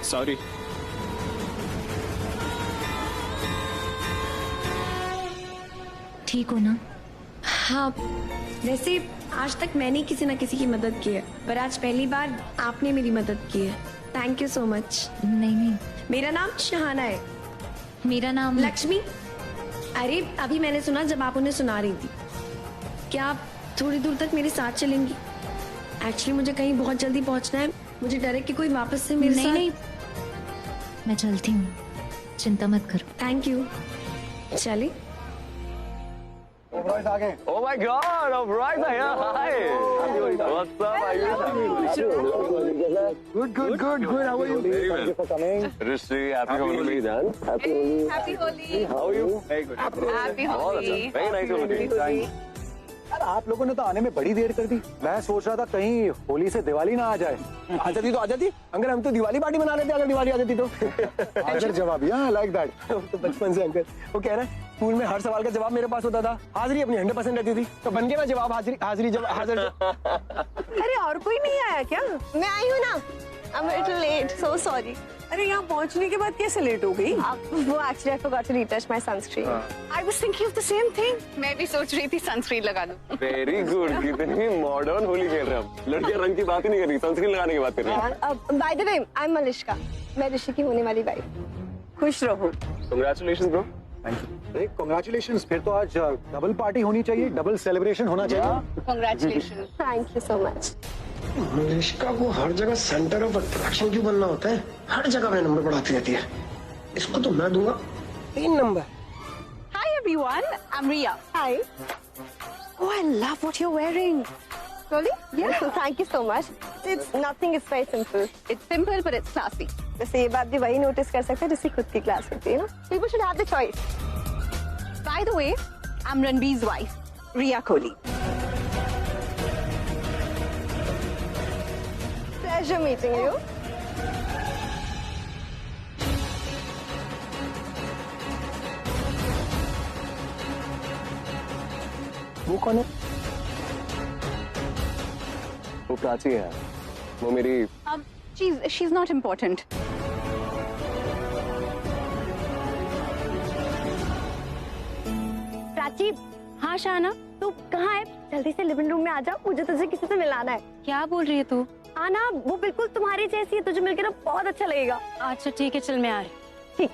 सॉरी। ठीक हो ना? हाँ, वैसे आज तक मैंने किसी ना किसी की मदद की है, पर आज पहली बार आपने मेरी मदद की है। Thank you so much. नहीं, मेरा नाम शहाना है। मेरा नाम लक्ष्मी। अरे अभी मैंने सुना जब आप उन्हें सुना रही थी। क्या आप थोड़ी दूर तक मेरे साथ चलेंगी? एक्चुअली मुझे कहीं बहुत जल्दी पहुंचना है। मुझे डर है कि कोई वापस से मेरे साथ। नहीं, मैं चलती हूँ, चिंता मत करो। Thank you. चलिए। Oberoi आ गए। Oh my God, Oberoi is here. Hi. What's up? Are you? Good. How are you? Very well. Thank you for coming. Rishi, happy Holi, Dan. Happy Holi. Happy Holi. How are you? Very good. Happy Holi. Very nice Holi. यार आप लोगों ने तो आने में बड़ी देर कर दी। मैं सोच रहा था कहीं होली से दिवाली ना आ जाए। आ जाती तो आ जाती। अंकल हम तो दिवाली पार्टी मना रहे थे, अगर दिवाली आ जाती तो। अगर जवाब या लाइक दैट। तो बचपन से अंकल वो कह रहा है स्कूल में हर सवाल का जवाब मेरे पास होता था। हाजिरी अपनी 100% रहती थी, तो बन के मैं जवाब हाजिरी जब हाजिर। अरे और कोई नहीं आया क्या? मैं आई हूँ ना। I'm a little late, so sorry. अरे यहाँ पहुँचने के बाद कैसे लेट हो गई? वो actually I forgot to retouch my sunscreen. I was thinking of the same thing. मैं भी सोच रही थी सनस्क्रीन लगा लूं। Very good. कितनी मॉडर्न होली खेल रहे हैं हम। लड़कियां रंग की बात ही नहीं कर रही, सनस्क्रीन लगाने की बात कर रही हैं। By the way, I'm Malishka. मैं ऋषि की होने वाली वाइफ। खुश रहो। Congratulations, bro. अरे कांग्रेचुलेशंस। फिर तो आज डबल पार्टी होनी चाहिए, डबल सेलिब्रेशन होना चाहिए। Congratulations. Thank you so much. Malishka को हर जगह सेंटर ऑफ अट्रैक्शन क्यों बनना होता है? हर जगह मैं नंबर बढ़ाती रहती है। इसको तो मैं दूंगा 3 number. Hi everyone, I'm Ria. Hi. Oh, I love what you're wearing. Really? Yeah. Thank you so much. It's nothing. It's very simple. It's simple but it's classy. वैसे ये बात भी वही नोटिस कर सकते हैं जिसकी खुद की क्लास होती है ना। People should have the choice. By the way, I'm Ranbir's wife, Ria Kohli. Pleasure meeting you. वो कौन है? वो प्राची है। वो मेरी She's not important. प्राची। हाँ शाना, तू कहाँ है? जल्दी से लिविंग रूम में आ जा, मुझे तुझे किसी से मिलाना है। क्या बोल रही है तू? आना, वो बिल्कुल तुम्हारी जैसी है, तुझे मिलकर ना बहुत अच्छा लगेगा। अच्छा ठीक है, चल मैं आ रही। ठीक,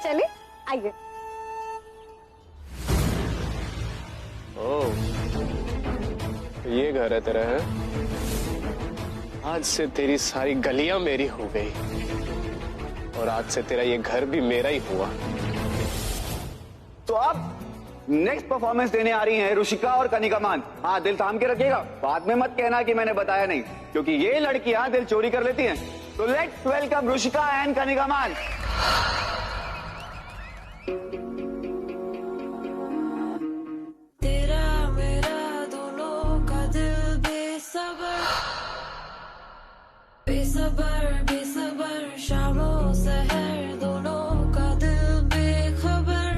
चले आइए। ओह, ये घर है तेरा है? आज से तेरी सारी गलियां मेरी हो गई और आज से तेरा ये घर भी मेरा ही हुआ। तो आप नेक्स्ट परफॉर्मेंस देने आ रही हैं रुशिका और कनिका मान। हाँ, दिल थाम के रखिएगा, बाद में मत कहना कि मैंने बताया नहीं, क्योंकि ये लड़कियां दिल चोरी कर लेती हैं। तो let's welcome Rushika and Kanika मान। तेरा मेरा दोनों का दिल बेसबर बेसबर बेसबर शामों सहर दोनों का दिल बेखबर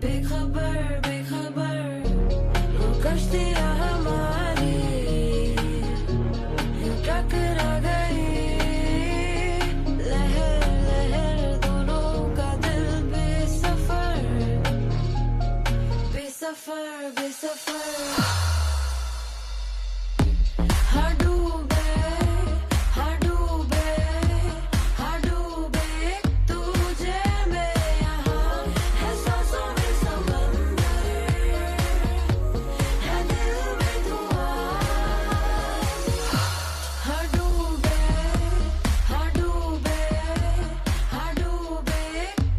बेखबर बेखबर वो कश्तियाँ हमारी यूं टकरा गई लहर लहर दोनों का दिल बेसफर बेसफर बेसफर हाँ डूबे हाँ डूबे हाँ डूबे तुझे मैं यहाँ है सांसों में समंदर है दिल में धुआं हाँ डूबे हाँ डूबे हाँ डूबे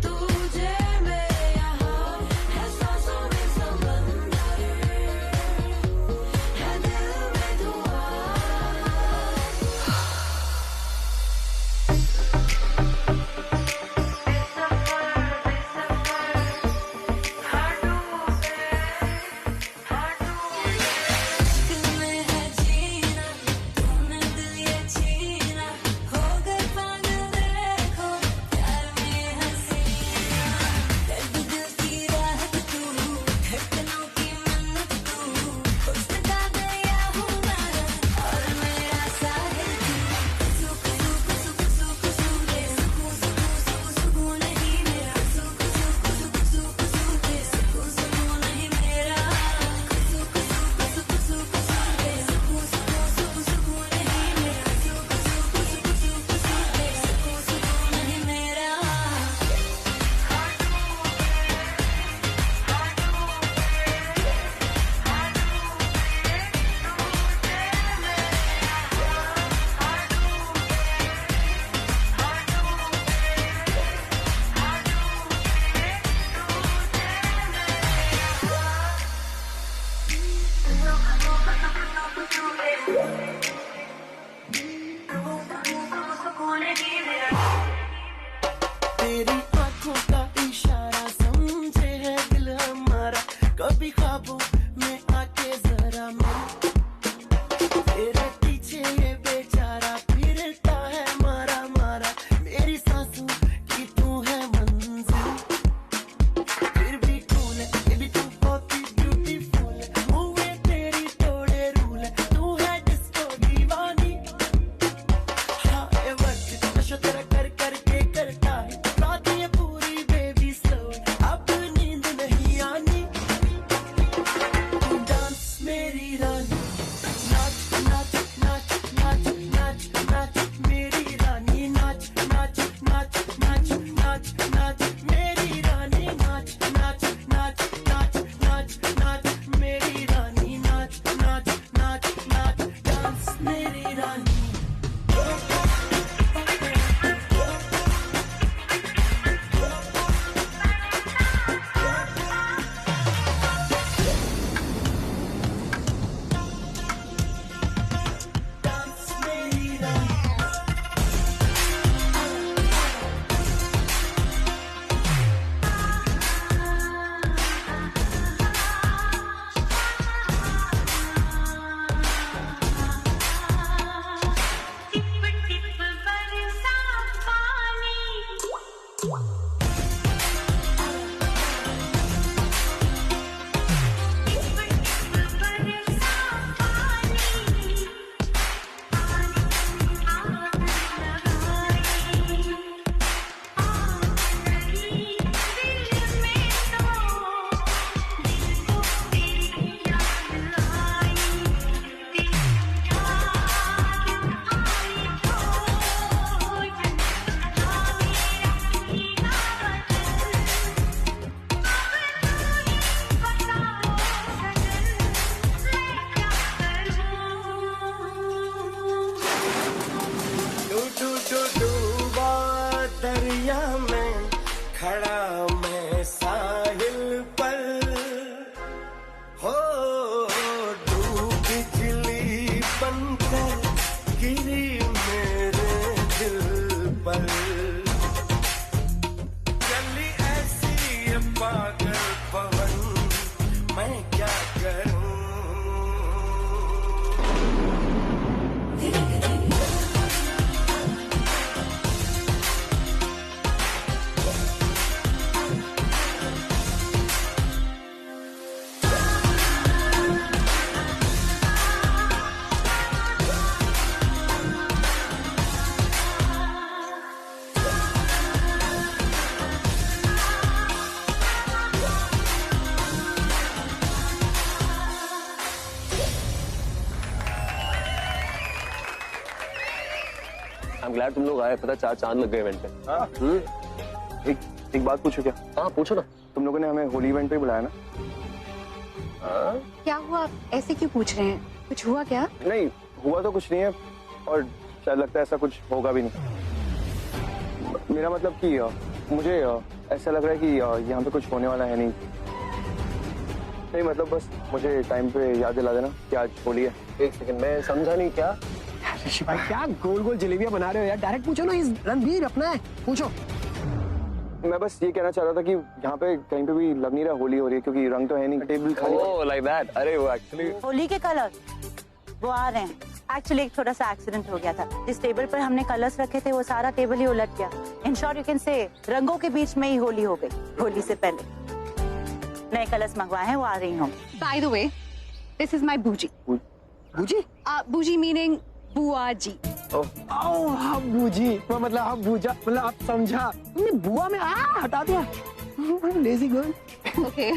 तुझे मैं यहाँ है सांसों में समंदर है दिल में धुआं दिल में है जीना तूने दिल ये छीना हो गए पागल देखो प्यार में हसीना कर दी दिल की राहत तू धड़कनों की मन्नत तू खुश का गया हूँ मैं और मेरा साहिल तू कुसू कुसू कुसू कुसू कुसू दे सुकून सुकून सुकून नहीं मेरा कुसू कुसू कुसू कुसू कुसू दे सुकून सुकून नहीं मेरा कुसू कुसू कुसू कुसू कुसू दे सुकून सुकून सुकून नहीं मेरा कुसू कुसू कुसू कुसू कुसू दे सुकून सुकून नहीं मेरा तेरी आंखों का इशारा समझे है दिल हमारा कभी ख्वाबों में आके जरा मैं तेरे पीछे ये बेचारा फिरता है मारा मारा मेरी सांसों की तू है मंजिल फिर भी कूल है ये भी तू बहुत ही ब्यूटीफुल है मुंह में तेरी तोड़े रूल है तू है डिस्को दीवानी हाँ ये वर्क नशा तेरा कर करके करता है रात ये पूरी बेबी स्लो अब नींद नहीं आनी तू डांस मेरी रानी नाच नाच नाच नाच नाच नाच मेरी रानी नाच नाच नाच नाच नाच नाच मेरी रानी नाच नाच नाच नाच नाच नाच मेरी रानी नाच नाच नाच नाच डांस मेरी रानी डांस मेरी रानी डूबा दरिया में खड़ा मैं साहिल पर हो डूब बिजली बनकर गिरी मेरे दिल पर तुम लोग आए, पता 4 चांद लग गए इवेंट पे। एक बात पूछो क्या? हाँ पूछो ना। तुम लोगों ने हमें होली इवेंट पे बुलाया ना? क्या हुआ, ऐसे क्यों पूछ रहे हैं? कुछ हुआ क्या? नहीं हुआ तो कुछ नहीं है, और शायद लगता है ऐसा कुछ होगा भी नहीं। मेरा मतलब कि मुझे ऐसा लग रहा है कि यहाँ पे कुछ होने वाला है नहीं। नहीं मतलब बस मुझे टाइम पे याद दिला देना कि आज होली है। एक सेकंड, मैं समझा नहीं क्या? ऋषि भाई क्या गोल गोल जलेबियां बना रहे हो यार, डायरेक्ट पूछो ना, इस रणबीर अपना है, पूछो। मैं बस ये कहना चाह रहा था कि यहाँ पे कहीं पे भी लग नहीं रहा होली हो रही है, क्योंकि रंग तो है नहीं, टेबल खाली। Oh like that. अरे वो एक्चुअली होली के कलर वो आ रहे हैं। एक्चुअली एक थोड़ा सा एक्सीडेंट हो गया था। जिस टेबल पर हमने कलर्स रखे थे वो सारा टेबल ही उलट गया। In short you can say रंगों के बीच में ही होली हो गई। होली से पहले नए कलर्स मंगवाए हैं, वो आ रही हूँ। By the way, this is my बूजी। बूजी? बूजी मीनिंग बुआ जी। ओह हाँ बूजी, मतलब हाँ बूजा, मतलब आप समझा, तुमने बुआ में हटा दिया। Lazy girl. Okay.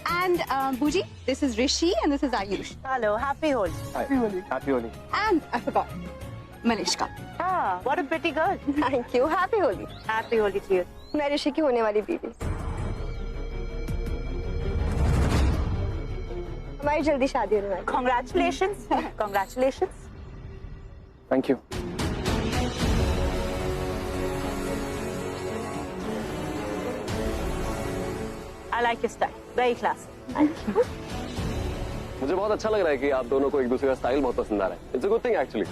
And Booji, this is Rishi and this is Ayush. Hello, happy Holi. Happy Holi. And I forgot, Malishka. Ah, what a pretty girl. Thank you. Happy Holi. Happy Holi to you. मैं ऋषि की होने वाली बीवी। हमारी जल्दी शादी होने वाली। Congratulations. Congratulations. Thank you. I like your style. Very classy. Thank you. मुझे बहुत अच्छा लग रहा है कि आप दोनों को एक दूसरे का स्टाइल बहुत पसंद आ रहा है। It's a good thing actually.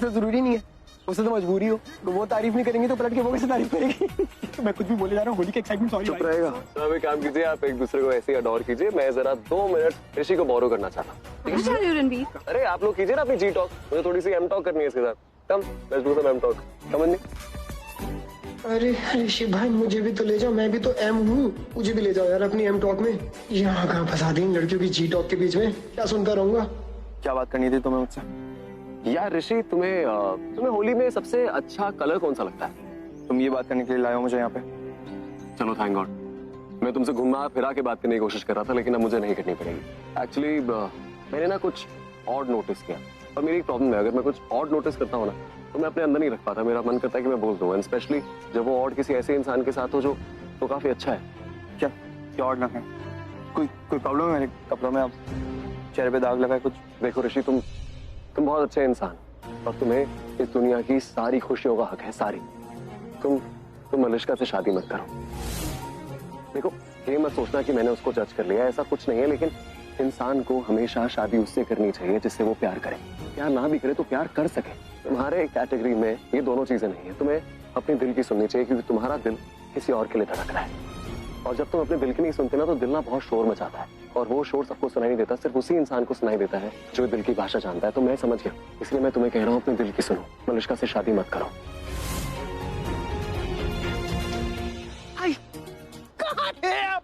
तो जरूरी नहीं है, उससे तो मजबूरी हो, तो वो तारीफ नहीं करेंगे तो पलट के वो कैसे तारीफ करेगी? मैं कुछ भी बोले जा रहा हूँ, होली के एक्साइटमेंट। सॉरी चुप रहेगा। तो अब एक काम कीजिए, आप एक दूसरे को ऐसे ही अडोर कीजिए। मैं जरा 2 मिनट ऋषि को बोरो करना चाहता हूँ। अरे आप लोग कीजिए ना अपनी जी टॉक, मुझे थोड़ी सी एम टॉक करनी है इसके साथ। Come let's do some M talk. Come in. अरे ऋषि भाई मुझे भी तो ले जाओ, मैं भी तो एम हूँ, मुझे भी ले जाओ यार अपनी एम टॉक में। यहाँ कहाँ फंसा दी इन लड़कियों की जी टॉक के बीच में, क्या सुनता रहूंगा? क्या बात करनी थी तुम्हें मुझसे? यार ऋषि, तुम्हें होली में सबसे अच्छा कलर कौन सा लगता है? तुम ये बात करने के लिए लाए हो मुझे यहाँ पे? चलो थैंक गॉड। मैं तुमसे घुमा फिरा के बात करने की कोशिश कर रहा था, लेकिन अब मुझे नहीं करनी पड़ेगी। एक्चुअली मैंने ना कुछ ऑड नोटिस किया, और मेरी एक प्रॉब्लम है, अगर मैं कुछ ऑड नोटिस करता हूँ ना तो मैं अपने अंदर नहीं रख पाता। मेरा मन करता है कि मैं बोल दूं, एंड स्पेशली जब वो ऑड किसी ऐसे इंसान के साथ हो जो तो काफी अच्छा है। क्या ऑड लगा? कोई प्रॉब्लम है मेरे कपड़ों में? आप चेहरे पे दाग लगा है कुछ? देखो ऋषि, तुम बहुत अच्छे इंसान, और तुम्हें इस दुनिया की सारी खुशियों का हक है, सारी। तुम मलिश्का से शादी मत करो। देखो ये मत सोचना कि मैंने उसको जज कर लिया, ऐसा कुछ नहीं है, लेकिन इंसान को हमेशा शादी उससे करनी चाहिए जिससे वो प्यार करे। प्यार ना भी करे तो प्यार कर सके। तुम्हारे कैटेगरी में ये दोनों चीजें नहीं है। तुम्हें अपने दिल की सुननी चाहिए, क्योंकि तुम्हारा दिल किसी और के लिए धड़क रहा है, और जब तुम अपने दिल की नहीं सुनते ना तो दिल ना बहुत शोर मचाता है, और वो शोर सबको सुनाई नहीं देता, सिर्फ उसी इंसान को सुनाई देता है जो दिल की भाषा जानता है। तो मैं समझ गया, इसलिए मैं तुम्हें कह रहा हूँ अपने दिल की सुनो, मलिश्का से शादी मत करो। कहाँ थे आप?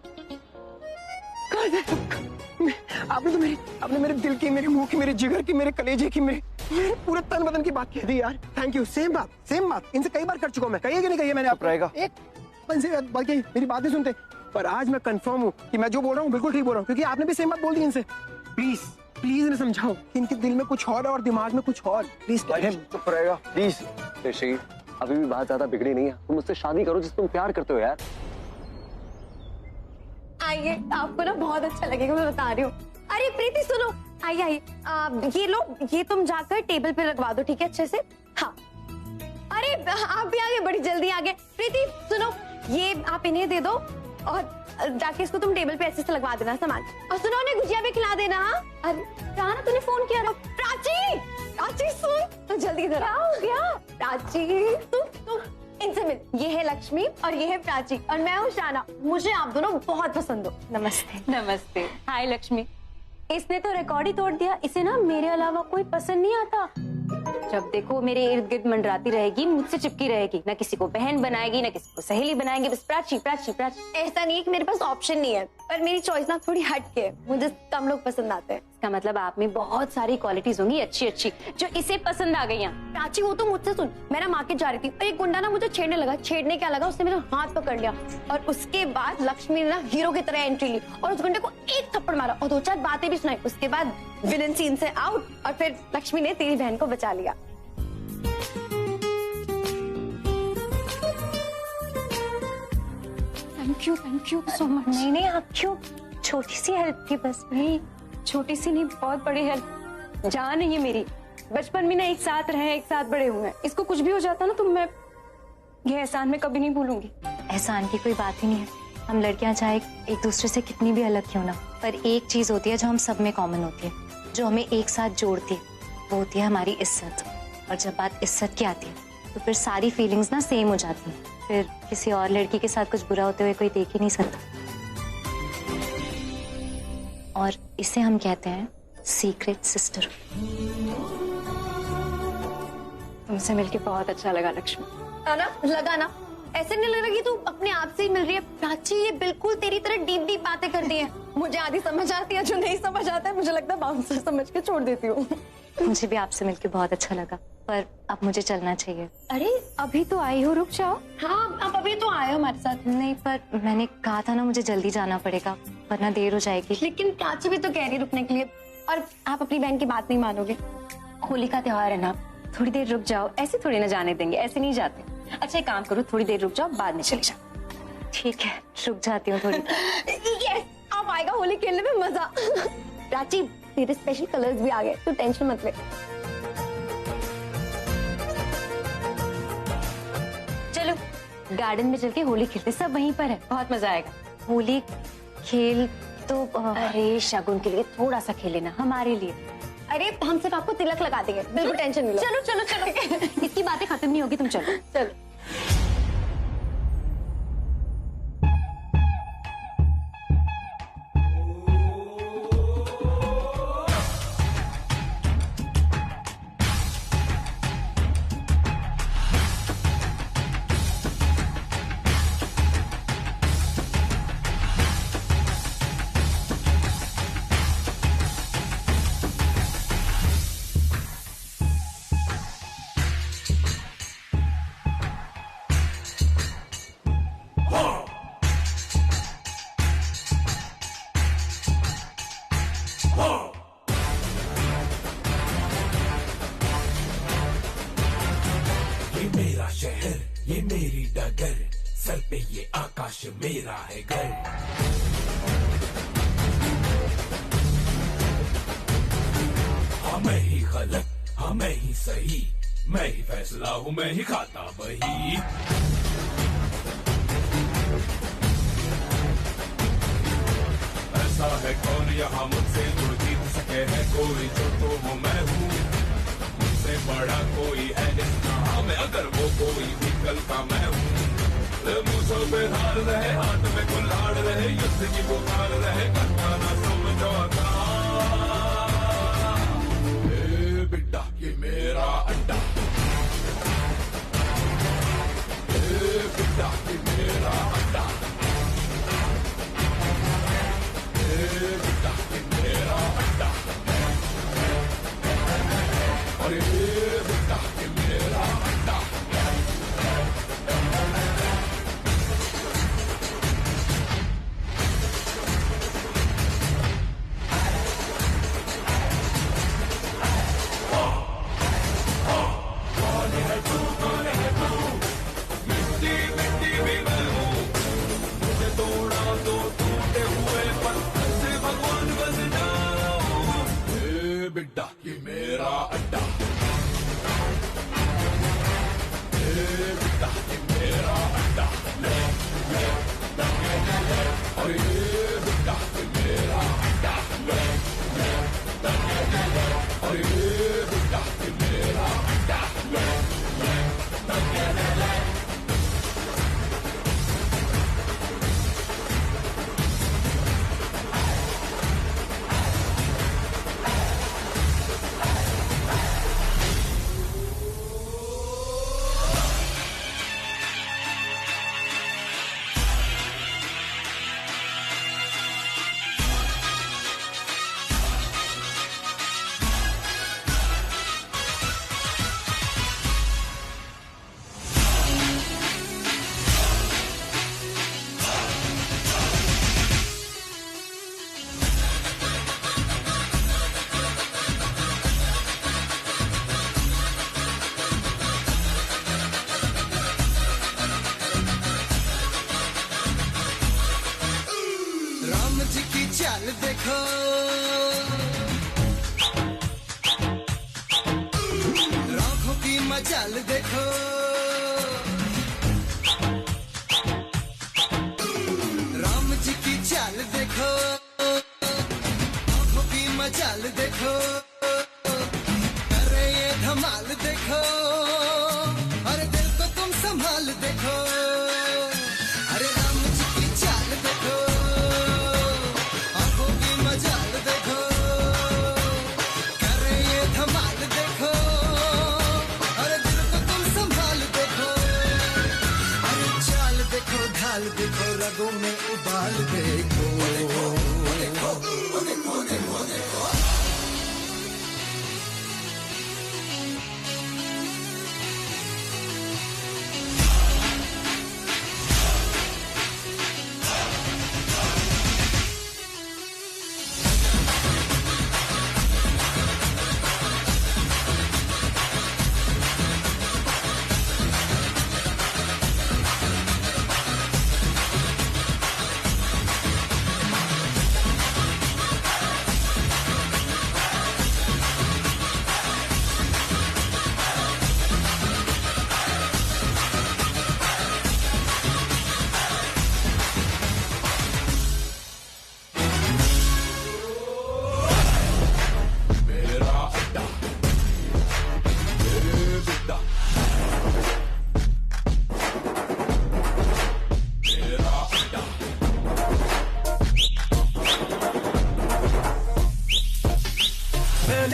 आपने मेरे दिल की, मेरे मुंह की, मेरे जिगर की, मेरे कलेजे की, मेरे पूरे तन बदन की बात कह दी यार। Thank you. सेम बात इनसे कई बार कर चुका हूं मैं। कही है कि नहीं कही है मैंने? आप रहेगा एक बात कही, मेरी बात नहीं सुनते। पर आज मैं कंफर्म हूँ कि मैं जो बोल रहा हूँ बिल्कुल ठीक बोल रहा हूँ, क्योंकि आपने भी सेम बात बोल दी इनसे। प्लीज इन्हें समझाओ कि इनके दिल में कुछ और है और दिमाग में कुछ और। प्लीज चुप रहेगा प्लीज। ऋषि, अभी भी बात ज्यादा बिगड़ी नहीं है। तुम मुझसे शादी करो जिससे तुम प्यार करते हो यार। आइए, आपको ना बहुत अच्छा लगेगा, मैं बता रही हूँ। अरे प्रीति सुनो, आइए ये लो, ये तुम जाकर टेबल पे लगवा दो, ठीक है, अच्छे से। हाँ अरे आप भी आगे, बड़ी जल्दी आ गए। प्रीति सुनो, ये आप इन्हें दे दो, और जाके इसको तुम टेबल पे अच्छे से लगवा देना सामान। और सुनो, उन्हें गुजिया भी खिला देना। अरे कहा ना तूने फोन किया? प्राची सुन तो जल्दी इधर। क्या हो गया प्राची? तुम इनसे मिल। ये है लक्ष्मी और ये है प्राची, और मैं हूँ शाना। मुझे आप दोनों बहुत पसंद हो। नमस्ते। नमस्ते। हाय लक्ष्मी। इसने तो रिकॉर्ड ही तोड़ दिया। इसे ना मेरे अलावा कोई पसंद नहीं आता। जब देखो मेरे इर्द गिर्द मंडराती रहेगी, मुझसे चिपकी रहेगी, ना किसी को बहन बनाएगी, ना किसी को सहेली बनाएगी, बस प्राची प्राची प्राची। ऐसा नहीं है कि मेरे पास ऑप्शन नहीं है, पर मेरी चॉइस ना थोड़ी हट के है। मुझे कम लोग पसंद आते हैं। इसका मतलब आप में बहुत सारी क्वालिटीज होंगी अच्छी अच्छी जो इसे पसंद आ गई। प्राची वो तो मुझसे सुन, मैं ना मार्केट जा रही थी और एक गुंडा ना मुझे छेड़ने लगा। छेड़ने क्या लगा, उसने मेरा हाथ पकड़ लिया, और उसके बाद लक्ष्मी ने ना हीरो की तरह एंट्री ली और उस गुंडे को एक थप्पड़ मारा और 2-4 बातें भी सुनाई। उसके बाद विलन सीन से आउट, और फिर लक्ष्मी ने तेरी बहन को बचा लिया। Thank you so much. नहीं नहीं, आप क्यों, छोटी सी हेल्प थी बस। नहीं छोटी सी नहीं, बहुत बड़ी हेल्प। जान है ये मेरी, बचपन में ना एक साथ रहे, एक साथ बड़े हुए हैं। इसको कुछ भी हो जाता ना तो मैं ये एहसान में कभी नहीं भूलूंगी। एहसान की कोई बात ही नहीं है। हम लड़कियां चाहे एक दूसरे से कितनी भी अलग क्यों ना, पर एक चीज होती है जो हम सब में कॉमन होती है, जो हमें एक साथ जोड़ती है, वो होती है हमारी इज्जत। और जब बात इज्जत की आती है तो फिर सारी फीलिंग्स ना सेम हो जाती हैं। फिर किसी और लड़की के साथ कुछ बुरा होते हुए कोई देख ही नहीं सकता। और इसे हम कहते हैं सीक्रेट सिस्टर। तुमसे मिलके बहुत अच्छा लगा लक्ष्मी। ना लगा ना, ऐसे नहीं लग रहा कि तू अपने आप से ही मिल रही है। प्राची ये बिल्कुल तेरी तरह डीप डीप बातें करती है। मुझे आधी समझ आती है, जो नहीं समझ आता है मुझे लगता है बाउंसर समझ के छोड़ देती हूँ। मुझे भी आपसे मिलके बहुत अच्छा लगा, पर अब मुझे चलना चाहिए। अरे अभी तो आई हो, रुक जाओ। हाँ आप अभी तो आए हो हमारे साथ। नहीं, पर मैंने कहा था ना मुझे जल्दी जाना पड़ेगा, वरना देर हो जाएगी। लेकिन प्राची भी तो कह रही रुकने के लिए, और आप अपनी बहन की बात नहीं मानोगे। होली का त्योहार है ना, थोड़ी देर रुक जाओ। ऐसे थोड़ी ना जाने देंगे, ऐसे नहीं जाते। अच्छा एक काम करो, थोड़ी देर रुक जाओ, बाद में चले जाओ। ठीक है, रुक जाती हूँ थोड़ी। यस, अब आएगा होली खेलने में मजा। प्राची तेरे स्पेशल कलर्स भी आ गए, तू टेंशन मत ले। चलो गार्डन में चल के होली खेलते, सब वहीं पर है, बहुत मजा आएगा। होली खेल तो अरे शगुन के लिए थोड़ा सा खेल लेना, हमारे लिए। अरे हम सिर्फ आपको तिलक लगा देंगे, बिल्कुल टेंशन नहीं लो। चलो चलो चलो। इसकी बातें खत्म नहीं होगी, तुम चलो चलो। ये मेरा शहर, ये मेरी डगर, सर पे ये आकाश मेरा है घर। हाँ मैं ही गलत, हाँ मैं ही सही, मैं ही फैसला हूँ, मैं ही खाता वही। ऐसा है कौन यहाँ मुझसे जो जीत सके है कोई, जो तो वो मैं हूँ, मुझसे बड़ा कोई है नहीं, मैं अगर वो कोई भी कल का मैं हूँ। मुझों पे हार रहे, हाथ में कुल्हाड़ रहे, युद्ध की पुकार रहे, करता ना समझौता। ए बिड्डा ये मेरा अड्डा, ए बिड्डा ये मेरा अड्डा, ए बिड्डा ये मेरा अड्डा, और ये बिड्डा ये मेरा अड्डा। रगों में उबाल देखो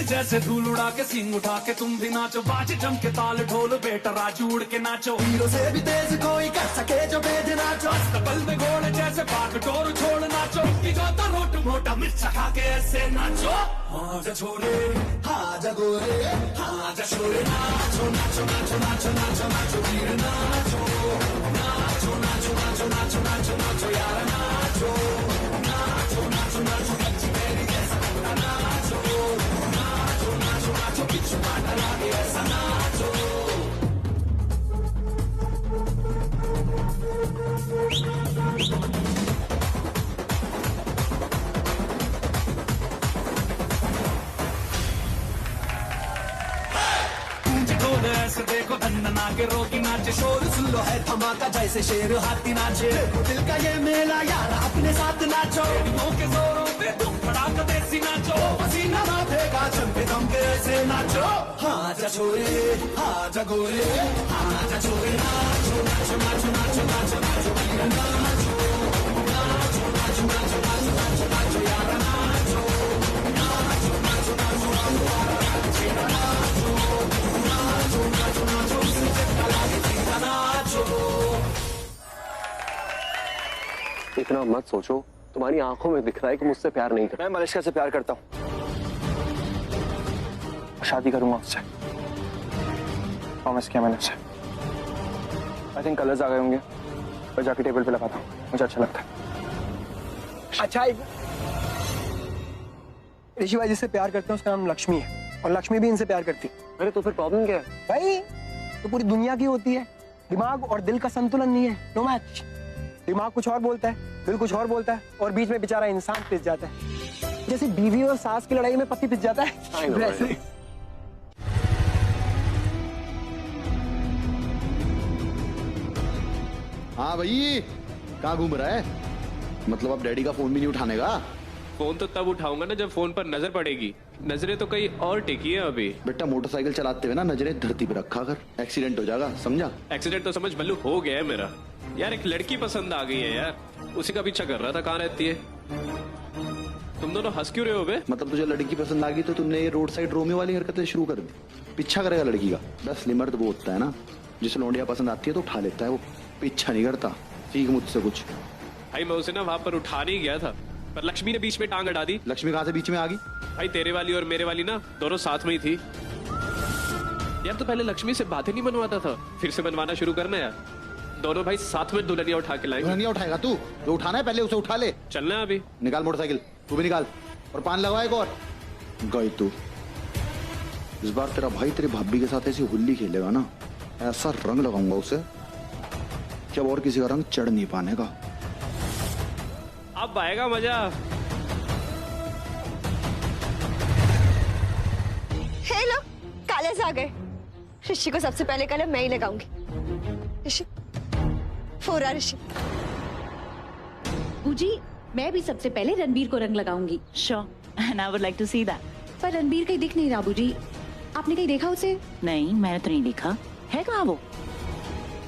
जैसे धूल उड़ा के सींग उठा के तुम भी नाचो, बाज जम के ताल ढोल बेटा राजू उड़ के नाचो, हीरो से भी तेज कोई कर सके जो बेद नाचो, अस्तबल में घोड़े जैसे पाक डोर छोड़ नाचो, की जोता रोट मोटा मिर्चा खा के ऐसे नाचो, हाँ जा छोरे हाँ जा गोरे हाँ जा छोरे नाचो नाचो नाचो नाचो नाचो नाचो वीर नाचो नाचो नाचो नाचो नाचो नाचो नाचो यार नाचो नाचो नाचो नाचो बच्ची मेरी जैसा पूरा नाचो नाचो नाचो नाचो पिछू पाटा लागे ऐसा नाचो। ऐसे देखो धन्ना के रोगी नाचे, शोर सुन लो है धमाका जैसे शेर हाथी नाचे, दिल का ये मेला यार अपने साथ नाचो, के जोरों पे तुम फड़ाका देसी नाचो, पसीना माथेगा चंपे दम के ऐसे नाचो, हाँ जा छोरे हाँ जा गोरे हाँ जा छोरे नाचो नाचो नाचो नाचो नाचो नाचो वीर नाचो नाचो नाचो नाचो नाचो नाचो नाचो यार नाचो नाचो नाचो नाचो इतना मत सोचो, तुम्हारी आंखों में दिख रहा है कि मुझसे प्यार नहीं करता। मैं मलिश्का से प्यार करता हूँ, शादी करूंगा उससे, प्रॉमिस किया मैंने उससे। आई थिंक कलर्स आ गए होंगे, मैं जाके टेबल पे लगाता हूँ, मुझे अच्छा लगता है। अच्छा ऋषि भाई जिससे प्यार करते हैं उसका नाम लक्ष्मी है, और लक्ष्मी भी इनसे प्यार करती है। अरे तो फिर प्रॉब्लम क्या है भाई? तो पूरी दुनिया की होती है, दिमाग और दिल का संतुलन नहीं है, नो मैच। दिमाग कुछ और बोलता है, दिल कुछ और बोलता है, और बीच में बेचारा इंसान पिस जाता है, जैसे बीवी और सास की लड़ाई में पति पिस जाता है वैसे। हाँ भाई, कहाँ घूम रहा है? मतलब अब डैडी का फोन भी नहीं उठाने का? फोन तो तब उठाऊंगा ना जब फोन पर नजर पड़ेगी, नजरें तो कहीं और टिकी है अभी। बेटा मोटरसाइकिल चलाते हुए ना नजरें धरती पे रखा कर, एक्सीडेंट हो जाएगा, समझा? एक्सीडेंट तो समझ बल्लू हो गया है मेरा यार, एक लड़की पसंद आ गई है यार, उसी का पीछा कर रहा था, कहाँ रहती है? तुम दोनों हंस क्यों रहे हो बे? मतलब तुझे लड़की पसंद आ गई तो तुमने ये रोड साइड रोमियो वाली हरकतें शुरू कर दी? पीछा करेगा लड़की का? बस लिमर तो वो होता है ना, जिसे लौंडिया पसंद आती है तो उठा लेता है, वो पीछा नहीं करता। ठीक मुझसे कुछ भाई, मैं उसे ना वहां पर उठाने ही गया था, पर लक्ष्मी ने बीच में टांग अड़ा दी। लक्ष्मी कहाँ से बीच में आ गई? भाई तेरे वाली और मेरे वाली ना दोनों साथ में ही थी यार, तो पहले लक्ष्मी से बातें नहीं बनवाता था, फिर से बनवाना शुरू करना यार। दोनों भाई साथ में दुल्हनिया उठा के लाएंगे। दुल्हनिया उठाएगा तू? जो उठाना है पहले उसे उठा ले। चलना है अभी। निकाल मोटरसाइकिल, तू भी निकाल, और पान लगवा एक और। गई तू, इस बार तेरा भाई तेरी भाभी के साथ ऐसी होली खेलेगा ना, ऐसा रंग लगाऊंगा उसे कि अब और किसी का रंग चढ़ नहीं पाने का। अब आएगा मजा। हे लो, कलर्स आ गए। ऋषि को सबसे पहले कलर मैं ही लगाऊंगी। ऋषि, फोरा ऋषि। पूजी, मैं भी सबसे पहले रणबीर को रंग लगाऊंगी। Sure, and I would like to see that. पर रणबीर कहीं दिख नहीं रहा बूजी, आपने कहीं देखा उसे? नहीं, मैंने तो नहीं देखा। है कहाँ वो?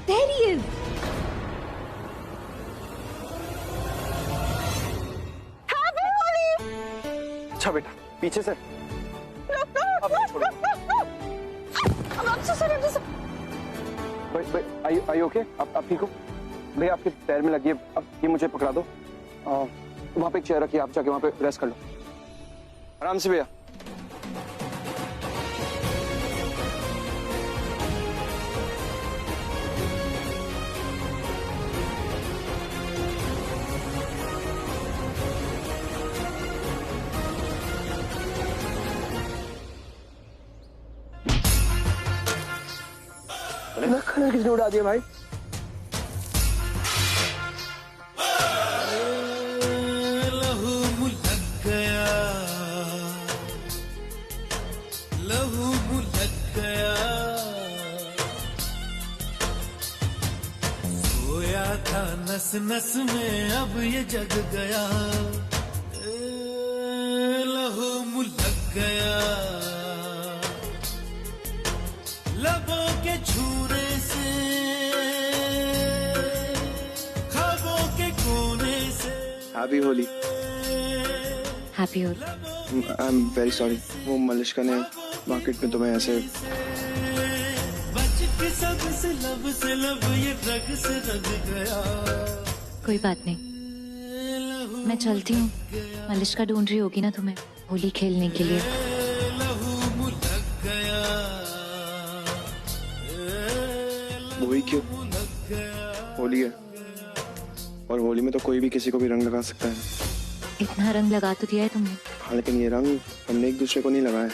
There he is. अच्छा बेटा, पीछे से। भाई, आप ठीक हो? भैया आपके पैर में लगी है, अब ये मुझे पकड़ा दो। वहाँ पे एक चेयर रखिए, आप जाके वहाँ पे रेस्ट कर लो आराम से भैया। खाना किसने उड़ा दिया भाई? लहू मुलक गया, लहू मुलक गया, सोया था नस नस में अब ये जग गया, लहू मुलक गया, लबों के छूने से, ख्वाबों के कोने से। Happy Holi. Happy Holi. I am very sorry, वो मलिश्का ने मार्केट में तुम्हें ऐसे बच के सब से लब ये रग से रग गया। कोई बात नहीं, मैं चलती हूँ। मलिश्का ढूंढ रही होगी ना तुम्हें होली खेलने के लिए। लहू मुलक गया, वही क्यों, होली है और होली में तो कोई भी किसी को भी रंग लगा सकता है। इतना रंग लगा तो दिया है तुमने। हाँ, लेकिन ये रंग हमने एक दूसरे को नहीं लगाया।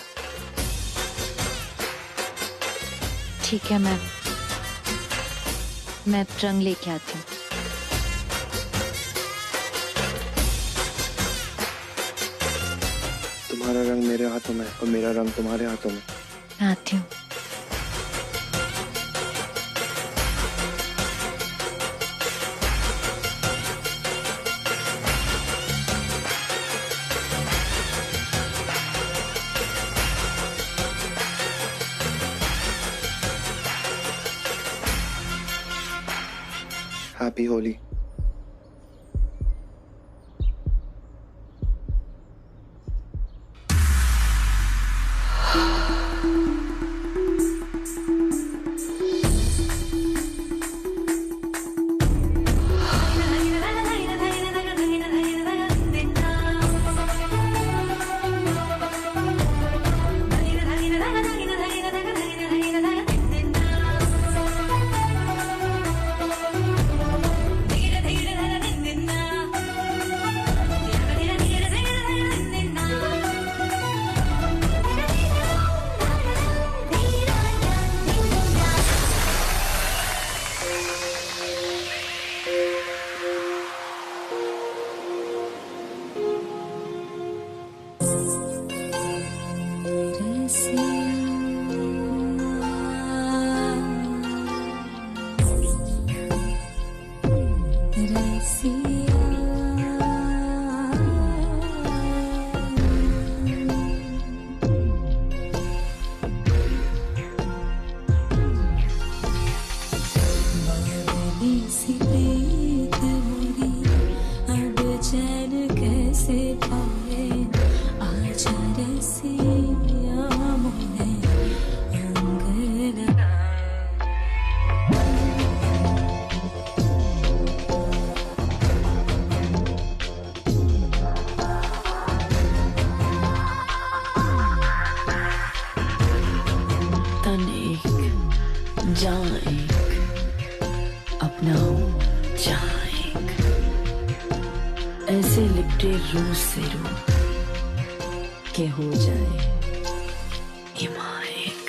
ठीक है, मैं रंग लेके आती हूँ। तुम्हारा रंग मेरे हाथों में और मेरा रंग तुम्हारे हाथों में। मैं आती हूँ। हैप्पी होली। ऐसे लिपटे रूह से रूह के हो जाए हिमायक।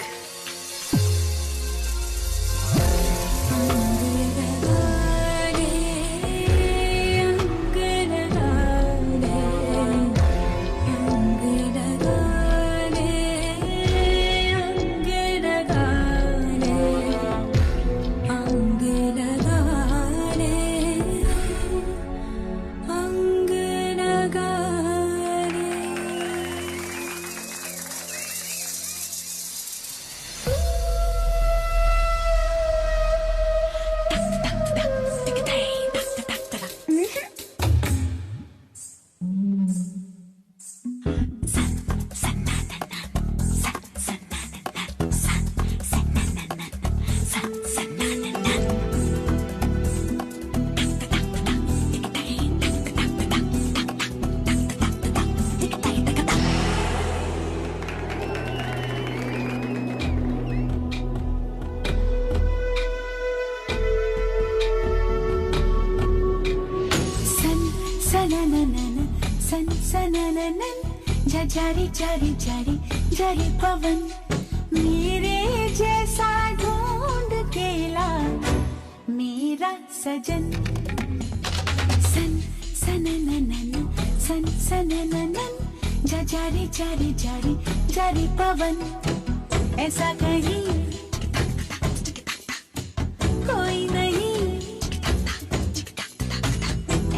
सननन सन सननन जारी जारी जारी जारी पवन मेरे जैसा ढूंढ के ला मेरा सजन सन सननन सन सननन जारी जारी जारी जारी पवन ऐसा कहीं कोई नहीं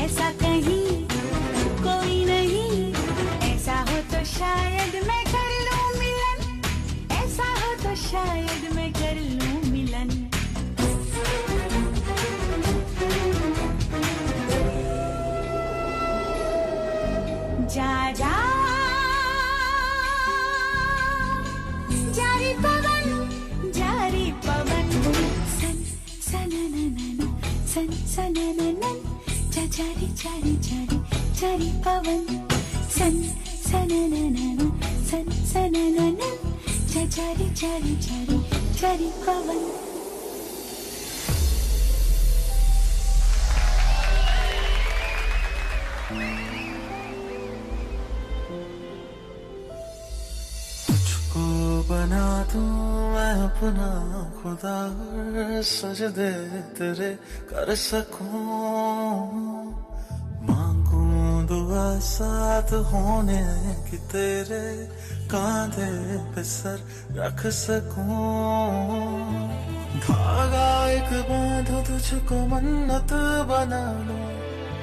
ऐसा कहीं कोई नहीं ऐसा हो तो शायद मैं कर लूं मिलन ऐसा हो तो शायद मैं कर लूं मिलन जा जा जारी पवन सन सननन सन सननन जारी जारी जारी जारी पवन सन सननन सन सननन जारी जारी जारी जारी पवन बना दूं मैं अपना खुदा सजदे तेरे कर सकूं मांगूं दुआ साथ होने की तेरे कांधे पे सर रख सकूं धागा एक बांधो तुझको मन्नत बना लूं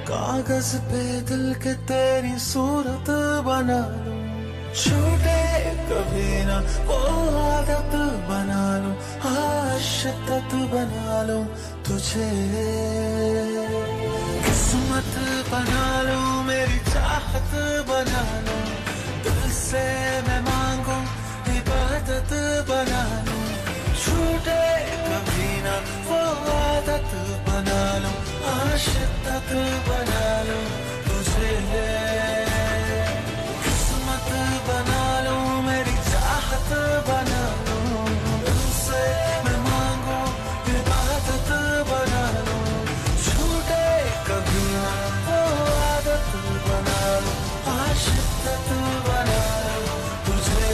कागज पे दिल के तेरी सूरत बना लूं छूटे कभी ना वो आदत बना लूं आशिक़त बना लूं तुझे किस्मत बना लूं मेरी चाहत बना लूं दिल से मैं मांगूं इबादत बना लूं छूटे कभी ना वो आदत बना लूं आशिक़त बना लूं तुझे बना लूं मेरी चाहत बना लूं तुमसे मैं मांगू इबादत बना लूं छूटे कभी ना वो आदत बना लूं आशिक़त बना लूं तुझे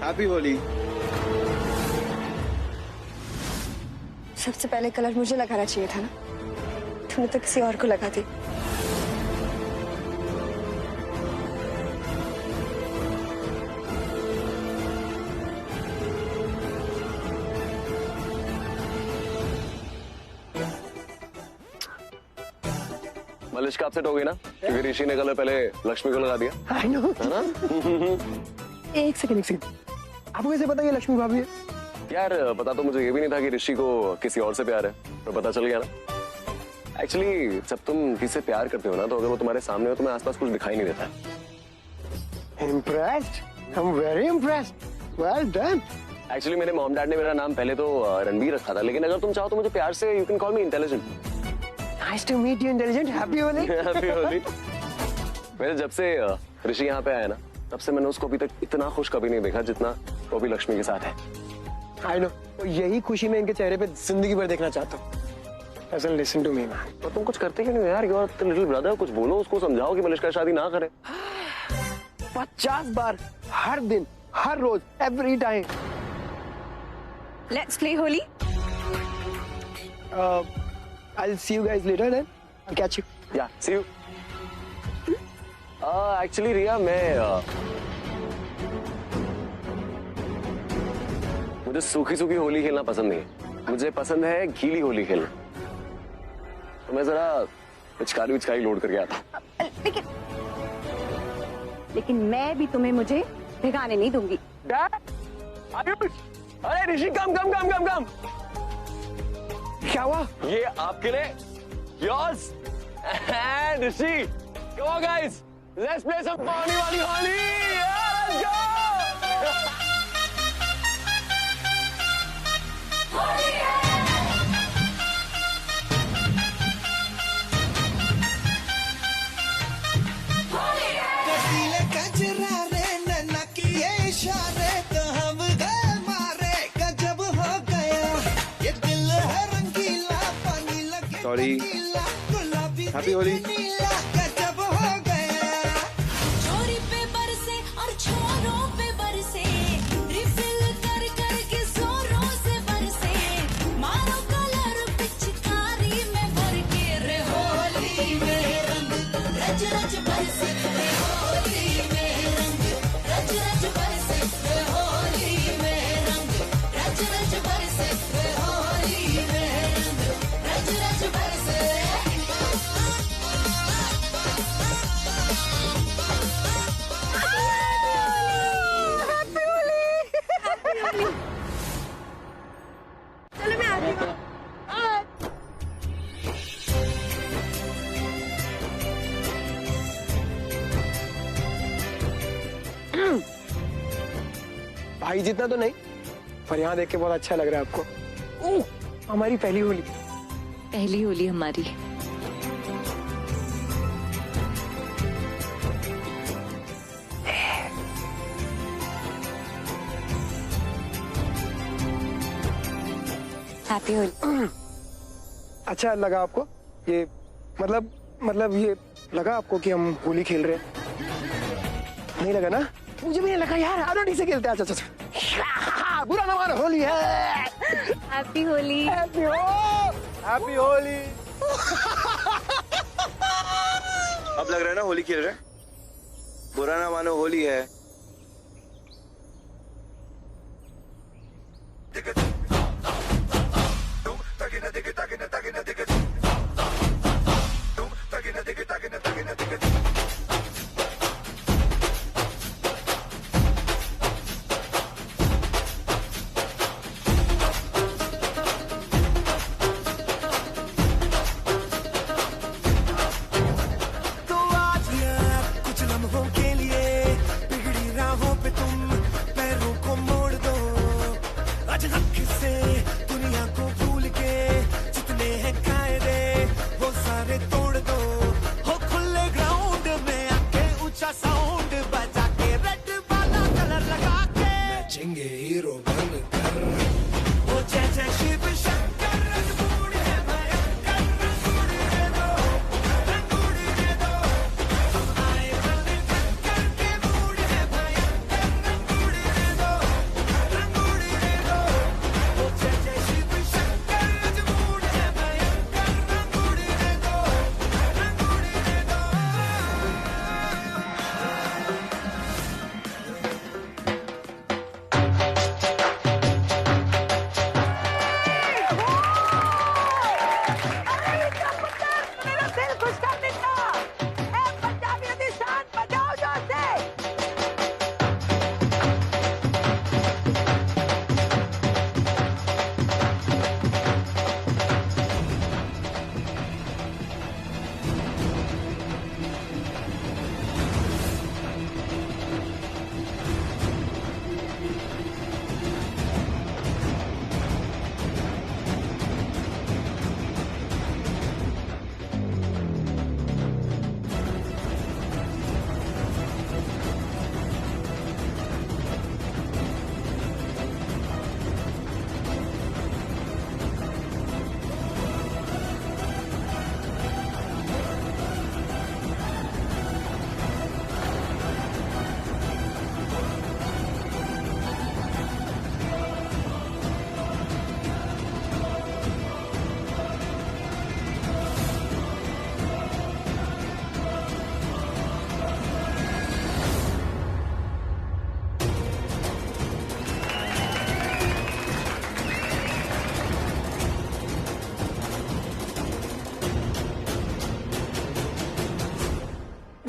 हैप्पी होली। सबसे पहले कलर मुझे लगाना चाहिए था ना, तूने तो किसी और को लगा दी। मलिश का अपसेट हो गई ना क्योंकि ऋषि ने कलर पहले लक्ष्मी को लगा दिया। I know। है ना? एक सेकंड आपको कैसे पता ये लक्ष्मी भाभी है? यार पता तो मुझे ये भी नहीं था कि ऋषि को किसी और से प्यार है, तो पता चल गया ना। एक्चुअली जब तुम किसी से प्यार करते हो ना तो अगर वो तुम्हारे सामने हो तुम्हें आसपास कुछ दिखाई नहीं देता है। Impressed? I'm very impressed. Well done. Actually मेरे मॉम डैड ने मेरा नाम पहले तो रणबीर रखा था, लेकिन अगर तुम चाहो तो मुझे प्यार से you can call me intelligent. Nice to meet you, intelligent. Happy Holi. Happy Holi. वैसे जब से ऋषि यहाँ पे आया ना तब से मैंने उसको अभी तक इतना खुश कभी नहीं देखा जितना वो भी लक्ष्मी के साथ है। I know. तो यही खुशी मैं इनके चेहरे पे जिंदगी भर देखना चाहता हूँ। Listen, listen to me, man. तो तुम कुछ करते क्यों नहीं यार? योर लिटिल ब्रदर, कुछ बोलो उसको, समझाओ कि मलिश्का शादी ना करे। 50 बार हर दिन हर रोज every time. Let's play Holi. I'll see you guys later then. I'll catch you. Yeah, see you. Actually रिया मुझे सूखी सूखी होली खेलना पसंद नहीं है, मुझे पसंद है गीली होली खेलना। तो मैं जरा पिचकारी लोड करके आता। लेकिन मैं भी तुम्हें मुझे भिगाने नहीं दूंगी। अरे ऋषि कम। क्या हुआ? ये आपके लिए, yours And Rishi, come on guys, let's play some पानी वाली होली. Yeah, let's go. कटीले कजरा रे नन्ना किए इशारे तो हम गए मारे गजब हो गया ये दिल है रंगीला पानी लगे Sorry. गुलाबी Happy Holi. नीला गजब हो गया छोरी पे बरसे और छोरों पे बरसे रिफिल कर कर के जोरों से बरसे मारो कलर पिचकारी में भर के रे होली में रंग रज रज बरसे रे होली में रंग रज रज बरसे रे होली में रंग रज रज बरसे रे होली में रंग रज रज बरसे चलो मैं आती हूँ। भाई जितना तो नहीं, पर यहाँ देख के बहुत अच्छा लग रहा है आपको। हमारी पहली होली। पहली होली हमारी। हैप्पी होली। अच्छा लगा आपको ये? मतलब ये लगा आपको कि हम होली खेल रहे हैं? नहीं लगा ना? मुझे भी नहीं लगा यार, आनंद से खेलते हैं। अच्छा बुरा ना मानो, होली है। हैप्पी होली। हैप्पी होली। अब लग रहा है ना होली खेल रहे हैं? बुरा ना मानो, होली है। तो आज ना कुछ लम्हों के लिए बिगड़ी राहों पे तुम पैरों को मोड़ दो। आज हक से दुनिया को भूल के जितने हैं कायदे वो सारे तोड़ दो। हो खुले ग्राउंड में आके ऊंचा साउंड बजा के रेड वाला कलर लगा के नाचेंगे हीरो बनकर। वो जय जय शिव शंकर रंगूड़ है भयंकर रंगूड़ दे दो रंगूड़ दे दो। हम आए बने शंकर के मूड है भयंकर रंगूड़ दे दो रंगूड़ दे दो। वो जय जय शिव शंकर रंगूड़ है भयंकर रंगूड़ दे दो रंगूड़ दे दो। मेरा दिल खुश कर देता है। पंजाबी दी शान बजाओ जोर से।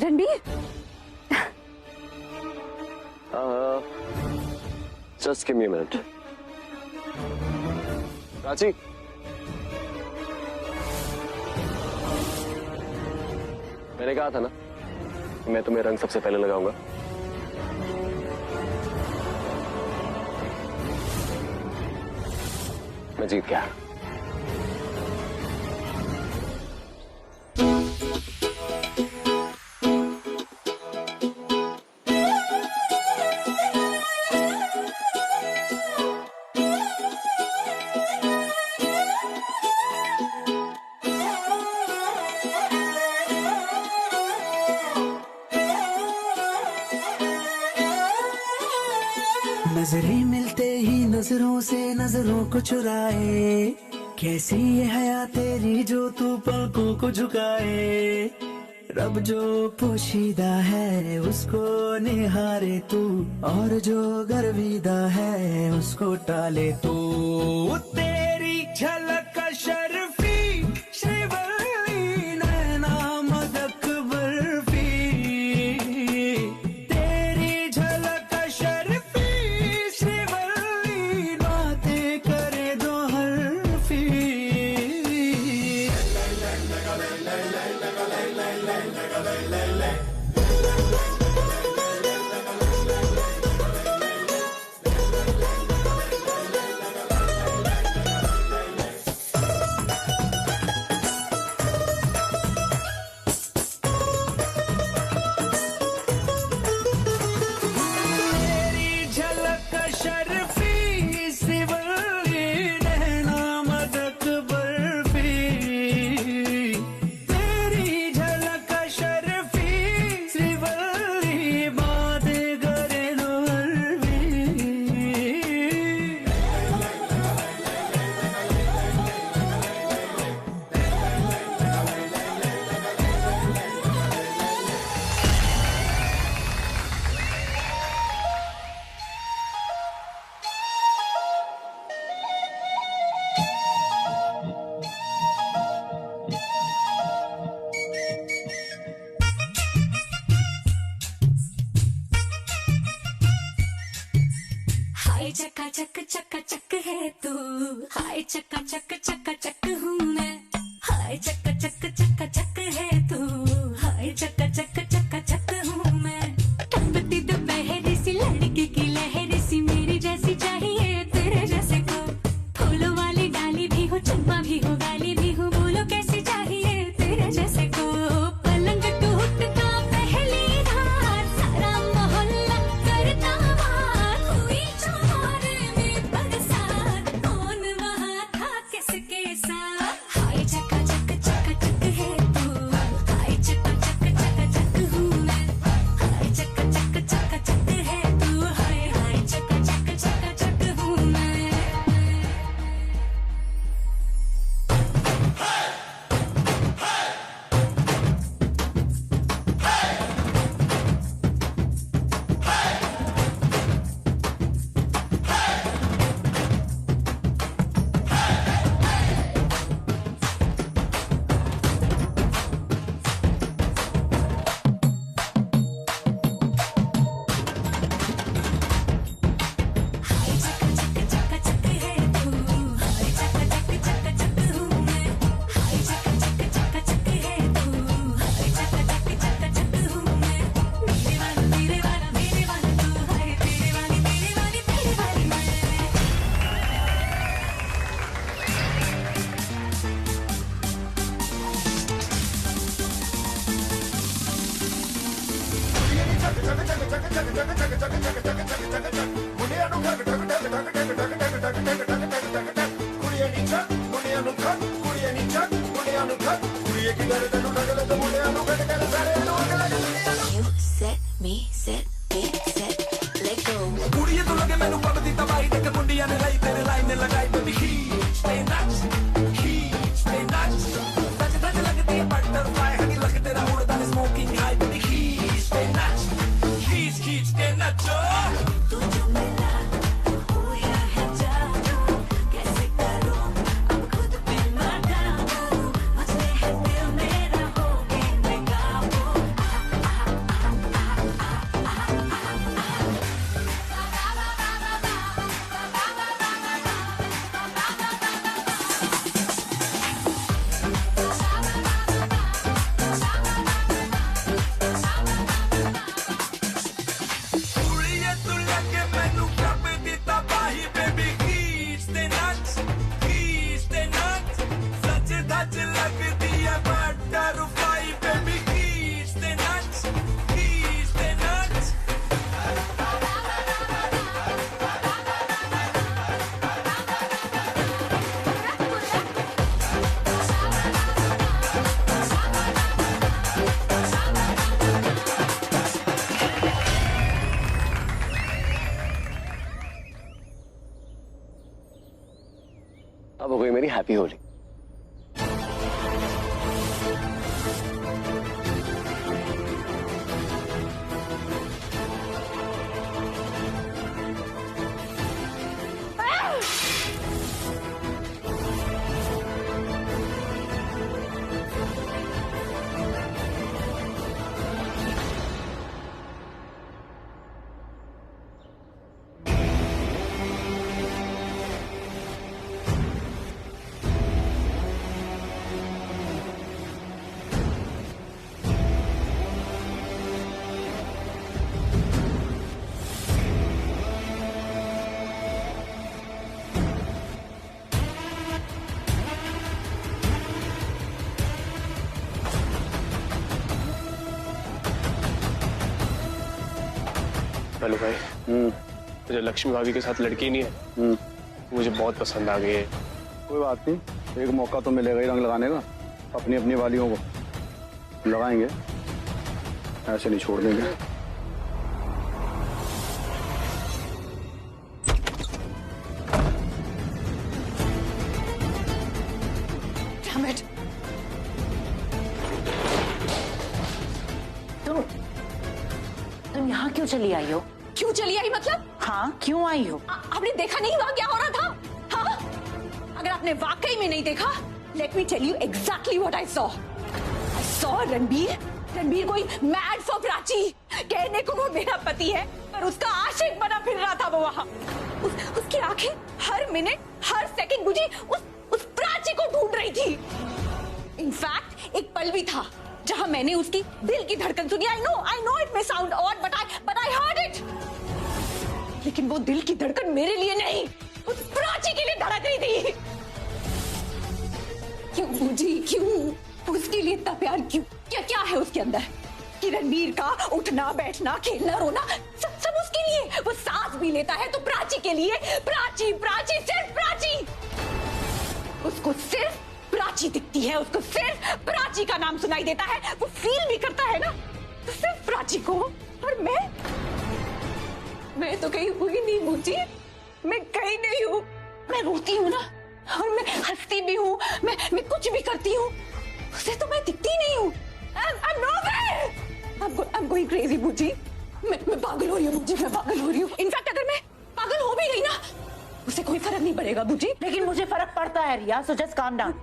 Ranbir, Just give me a minute. Prachi, मैंने कहा था ना कि मैं तुम्हें रंग सबसे पहले लगाऊंगा। मैं जीत गया। नजरें मिलते ही नजरों से नजरों को चुराए, कैसी ये हया तेरी जो तू पलकों को झुकाए। रब जो पोशीदा है उसको निहारे तू, और जो गर्विदा है उसको टाले तू। तेरी झलक शर्फी श्रीवल्ली नैना मदक बर्फी, तेरी झलक शर्फी श्रीवल्ली बातें करे दो हरफी। हाय चक्का चक है तू, हाय चक्का चक हूँ मैं। हाय चक्का चक है तू, हाय चक्का चक हूँ मैं। टपकती दोपहर सी लड़की की लहर सी, मेरी जैसी चाहिए तेरे जैसे को। फूलों वाली डाली भी हो, चंपा भी हो, गाली भी हो, बोलो कैसी चाहिए तेरे जैसे को। पलंग टूटता पहली रात, सारा मोहल्ला करता बात, हुई चोर में बरसात, कौन वहाँ था किसके साथ। हाय चक्का चक है तू, हाय चक्का चक हूँ मैं। हाय चक्का चक है तू, हाय चक्का चक हूँ मैं। You set me, set it, set, let go. कुड़िए तो लगे मैनू पब दी तबाही तक मुंडियां ने लाई तेरे लाइन लगाई baby heat, stay nuts, stay nuts. सच सच लगती है butterfly, हनी लग तेरा उड़ता है smoking high baby heat, stay nuts, stay nuts. तू जो मिला हुआ है जादू, कैसे करूं अब खुद पे ना डालूं। हैप्पी होली। हेलो भाई, मुझे लक्ष्मी भाभी के साथ लड़की नहीं है, मुझे बहुत पसंद आ गई है। कोई बात नहीं, एक मौका तो मिलेगा ही रंग लगाने का। अपनी अपनी वालियों को लगाएंगे, ऐसे नहीं छोड़ देंगे। Damn it. तुम यहाँ क्यों चली आई हो? क्यों चली आई मतलब? हाँ, क्यों आई हो? आपने देखा नहीं वहाँ क्या हो रहा था? हाँ? अगर आपने वाकई में नहीं देखा, let me tell you exactly what I saw. I saw Ranbir कोई mad for प्राची। कहने को वो मेरा पति है, पर उसका आशिक बना फिर रहा था वो वहाँ। उसकी आंखें हर मिनट, हर सेकंड मुझे उस प्राची को ढूंढ रही थी। इनफैक्ट एक पल भी था जहां मैंने उसकी दिल की धड़कन सुनी। I know it may sound odd, but I heard it. लेकिन वो दिल की धड़कन मेरे लिए नहीं, उस प्राची के लिए धड़क रही थी। क्यों मुझे, क्यों उसके लिए इतना प्यार, क्यों? क्या है उसके अंदर कि रणबीर का उठना बैठना खेलना रोना सब उसके लिए। वो सांस भी लेता है तो प्राची के लिए। प्राची सिर्फ प्राची। उसको सिर्फ प्राची दिखती है, उसको सिर्फ प्राची का नाम सुनाई देता है। वो फील भी करता है ना तो सिर्फ प्राची को। और मैं तो कहीं हुई नहीं मुझे, मैं कहीं नहीं हूँ। मैं रोती हूँ ना, और मैं हंसती भी हूँ, मैं कुछ भी करती हूँ, उसे तो मैं दिखती नहीं हूँ। I'm nowhere. I'm going crazy बूजी। मैं पागल हो रही हूँ बूजी, मैं पागल हो रही हूँ। इनफैक्ट अगर मैं पागल हो भी गई ना, उसे कोई फर्क नहीं पड़ेगा बूजी। लेकिन मुझे फर्क पड़ता है रिया, सो जस्ट काम डाउन।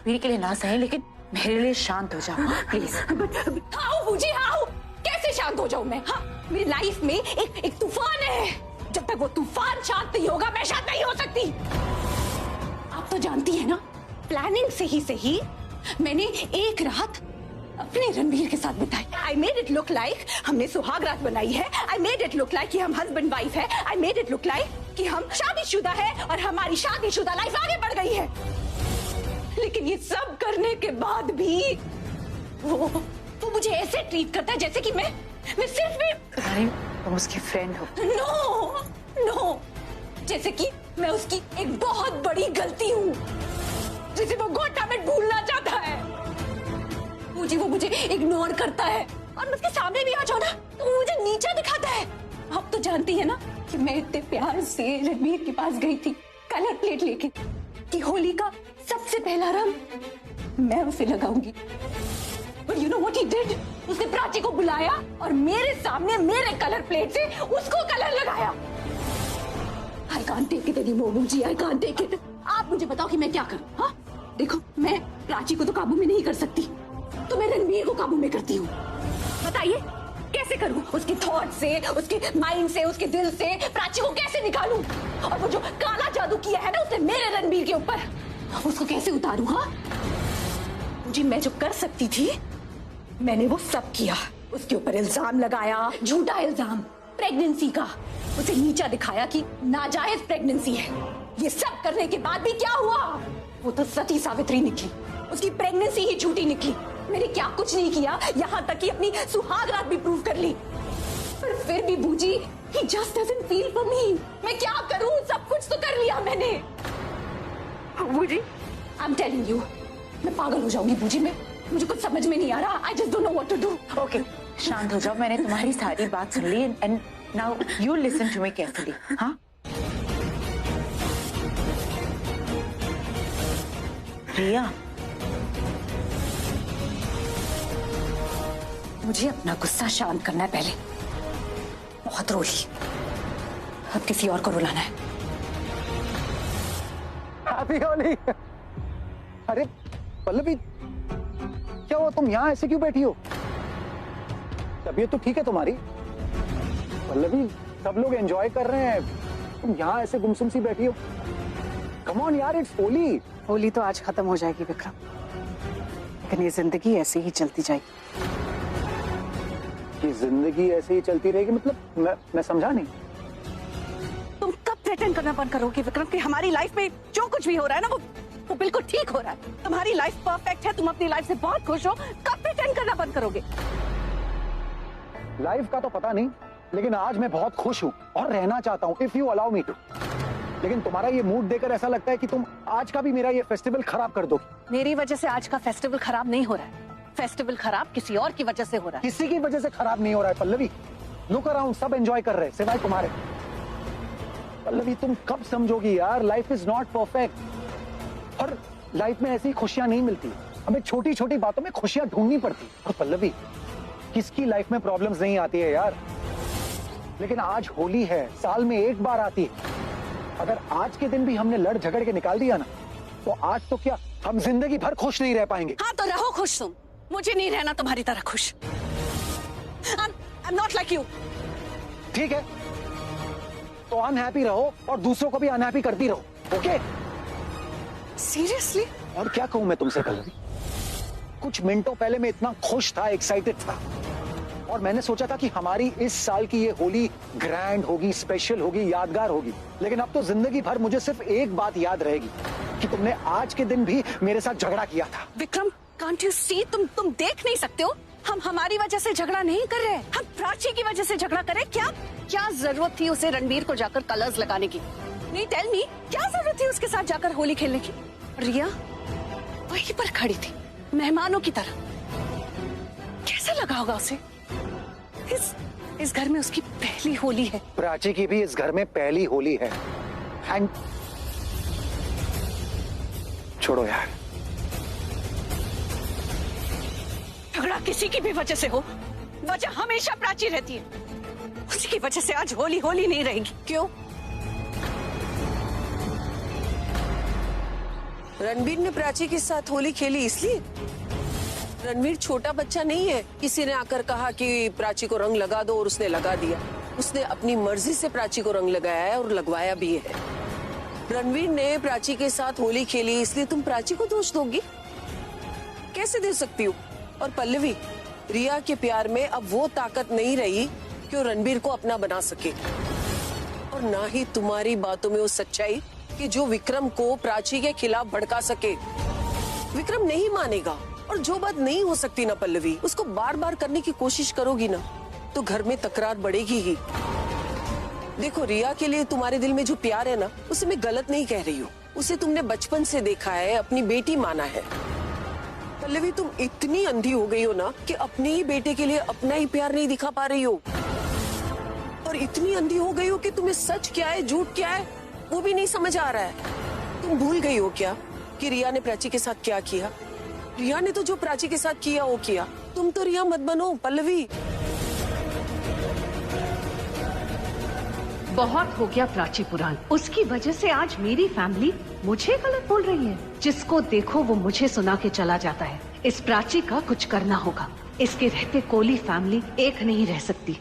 मेरे के लिए ना सही, लेकिन मेरे लिए शांत हो जाओ प्लीज। हाउ बूजी, हाउ? कैसे शांत हो जाऊं मैं? हाँ, मेरी लाइफ में एक तूफान है। जब तक वो तूफान शांत नहीं होगा, मैं शांत नहीं हो सकती। आप तो जानती है ना, प्लानिंग से ही सही मैंने एक रात अपने रणबीर के साथ बिताई। I made it look like हमने सुहाग रात बनाई है। I made it look like कि हम हस्बैंड वाइफ है। I made it look like कि हम शादीशुदा है और हमारी शादीशुदा लाइफ आगे बढ़ गई है। लेकिन ये सब करने के बाद भी वो मुझे ऐसे ट्रीट करता है जैसे कि मैं सिर्फ तुम उसकी फ्रेंड हो। नो, जैसे कि मैं उसकी एक बहुत बड़ी गलती हूँ जिसे वो गोटा में भूलना चाहता है। वो मुझे इग्नोर करता है, और मैं उसके सामने भी आ जाऊँ ना तो वो मुझे नीचा दिखाता है। आप तो जानती है ना कि मैं इतने प्यार से रणबीर के पास गई थी कलर प्लेट लेके कि होली का सबसे पहला रंग मैं उसे लगाऊंगी। But you know what he did? उसने प्राची को बुलाया और मेरे सामने मेरे कलर प्लेट से उसको कलर लगाया। I can't take it anymore, मुझे I can't take it। आप मुझे बताओ कि मैं क्या करूं? हाँ, देखो मैं प्राची को तो काबू में नहीं कर सकती, तो मैं रणबीर को काबू में करती हूँ। बताइए कैसे करूँ? उसकी थॉट से, उसके माइंड से, उसके दिल से प्राची को कैसे निकालूं? और वो जो काला जादू किया है ना उसने मेरे रणबीर के ऊपर, उसको कैसे उतारूं? हाँ जी, मैं जो कर सकती थी मैंने वो सब किया। उसके ऊपर इल्जाम लगाया, झूठा इल्जाम प्रेगनेंसी का, उसे नीचा दिखाया कि नाजायज प्रेगनेंसी है। ये सब करने के बाद भी क्या हुआ? वो तो सती सावित्री निकली, उसकी प्रेगनेंसी ही झूठी निकली। मैंने क्या कुछ नहीं किया, यहाँ तक कि अपनी सुहाग रात भी प्रूव कर ली, पर फिर भी बूजी he just doesn't feel for me। मैं क्या करूँ? सब कुछ तो कर लिया मैंने। बूजी I'm telling you, मैं पागल हो जाऊंगी बूजी। मुझे कुछ समझ में नहीं आ रहा। I just don't know what to do। Okay, शांत हो जाओ, मैंने तुम्हारी सारी बात सुन ली and now you listen to me carefully. हाँ, रिया, मुझे अपना गुस्सा शांत करना है पहले। बहुत रोई, अब किसी और को रुलाना है। हैप्पी होली। अरे पल्लवी, क्या हुआ? तुम यहाँ ऐसे क्यों बैठी हो? तबीयत तो ठीक है तुम्हारी? पल्लवी, सब लोग एंजॉय कर रहे हैं, तुम यहाँ ऐसे गुमसुम सी बैठी हो। कम ऑन यार, इट्स होली। होली तो आज खत्म हो जाएगी विक्रम, लेकिन ये जिंदगी ऐसे ही चलती जाएगी। ये जिंदगी ऐसे ही चलती रहेगी मतलब? मैं समझा नहीं। तुम कब प्रेटेंड करना बंद करोगे विक्रम कि हमारी लाइफ में जो कुछ भी हो रहा है ना वो बिल्कुल ठीक हो रहा है? तुम्हारी लाइफ परफेक्ट है, तुम अपनी लाइफ से बहुत खुश हो, कब प्रेटेंड करना बंद करोगे? लाइफ का तो पता नहीं, लेकिन आज मैं बहुत खुश हूँ और रहना चाहता हूँ, if you allow me to. लेकिन तुम्हारा ये मूड देखकर ऐसा लगता है कि तुम आज का भी मेरा ये फेस्टिवल खराब कर दोगी। मेरी वजह से आज का फेस्टिवल खराब नहीं हो रहा है, फेस्टिवल खराब किसी और की वजह से हो रहा है। किसी की वजह से खराब नहीं हो रहा है पल्लवी। लुक अराउंड, सब एंजॉय कर रहे हैं सिवाय तुम्हारे। पल्लवी, तुम कब समझोगी यार, लाइफ इज नॉट परफेक्ट और लाइफ में ऐसी खुशियां नहीं मिलती। हमें छोटी छोटी बातों में खुशियां ढूंढनी पड़ती। और पल्लवी, किसकी लाइफ में प्रॉब्लम्स नहीं आती है यार, लेकिन आज होली है, साल में एक बार आती है। अगर आज के दिन भी हमने लड़ झगड़ के निकाल दिया ना, तो आज तो क्या हम जिंदगी भर खुश नहीं रह पाएंगे। हाँ तो रहो खुश तुम, मुझे नहीं रहना तुम्हारी तरह खुश। I'm not like you। ठीक है, तो अनहैप्पी रहो और दूसरों को भी अनहैप्पी करती रहो, ओके? सीरियसली? और क्या कहूं मैं तुमसे पल्लवी, कुछ मिनटों पहले मैं इतना खुश था, एक्साइटेड था, और मैंने सोचा था कि हमारी इस साल की ये होली ग्रैंड होगी, स्पेशल होगी, यादगार होगी। लेकिन अब तो जिंदगी भर मुझे सिर्फ एक बात याद रहेगी कि तुमने आज के दिन भी मेरे साथ झगड़ा किया था। विक्रम, कांट यू सी, तुम देख नहीं सकते हो? हम हमारी वजह से झगड़ा नहीं कर रहे, हम प्राची की वजह से झगड़ा कर रहे। क्या जरूरत थी उसे रणबीर को जाकर कलर्स लगाने की? नहीं, टेल मी, क्या जरूरत थी उसके साथ जाकर होली खेलने की? रिया वहीं पर खड़ी थी मेहमानों की तरह। कैसा लगा होगा उसे? इस घर में उसकी पहली होली है। प्राची की भी इस घर में पहली होली है। एंड छोड़ो यार, झगड़ा किसी की भी वजह से हो, वजह हमेशा प्राची रहती है। उसी की वजह से आज होली होली नहीं रहेगी। क्यों? रणबीर ने प्राची के साथ होली खेली इसलिए? रणबीर छोटा बच्चा नहीं है, किसी ने आकर कहा कि प्राची को रंग लगा दो और उसने लगा दिया। उसने अपनी मर्जी से प्राची को रंग लगाया है और लगवाया भी है। रणबीर ने प्राची के साथ होली खेली इसलिए तुम प्राची को दोष दोगी? कैसे दे सकती हो? और पल्लवी, रिया के प्यार में अब वो ताकत नहीं रही कि वो रणबीर को अपना बना सके, और ना ही तुम्हारी बातों में वो सच्चाई कि जो विक्रम को प्राची के खिलाफ भड़का सके। विक्रम नहीं मानेगा, और जो बात नहीं हो सकती ना पल्लवी, उसको बार बार करने की कोशिश करोगी ना, तो घर में तकरार बढ़ेगी ही। देखो, रिया के लिए तुम्हारे दिल में जो प्यार है ना, उसे मैं गलत नहीं कह रही हूँ। उसे तुमने बचपन से देखा है, अपनी बेटी माना है। पल्लवी, तुम इतनी अंधी हो गई हो ना कि अपने ही बेटे के लिए अपना ही प्यार नहीं दिखा पा रही हो, और इतनी अंधी हो गई हो कि तुम्हें सच क्या है, झूठ क्या है, वो भी नहीं समझ आ रहा है। तुम भूल गई हो क्या कि रिया ने प्राची के साथ क्या किया? रिया ने तो जो प्राची के साथ किया वो किया। तुम तो रिया मत बनो पल्लवी। बहुत हो गया प्राची पुराण, उसकी वजह से आज मेरी फैमिली मुझे गलत बोल रही है। जिसको देखो वो मुझे सुना के चला जाता है। इस प्राची का कुछ करना होगा, इसके रहते कोली फैमिली एक नहीं रह सकती।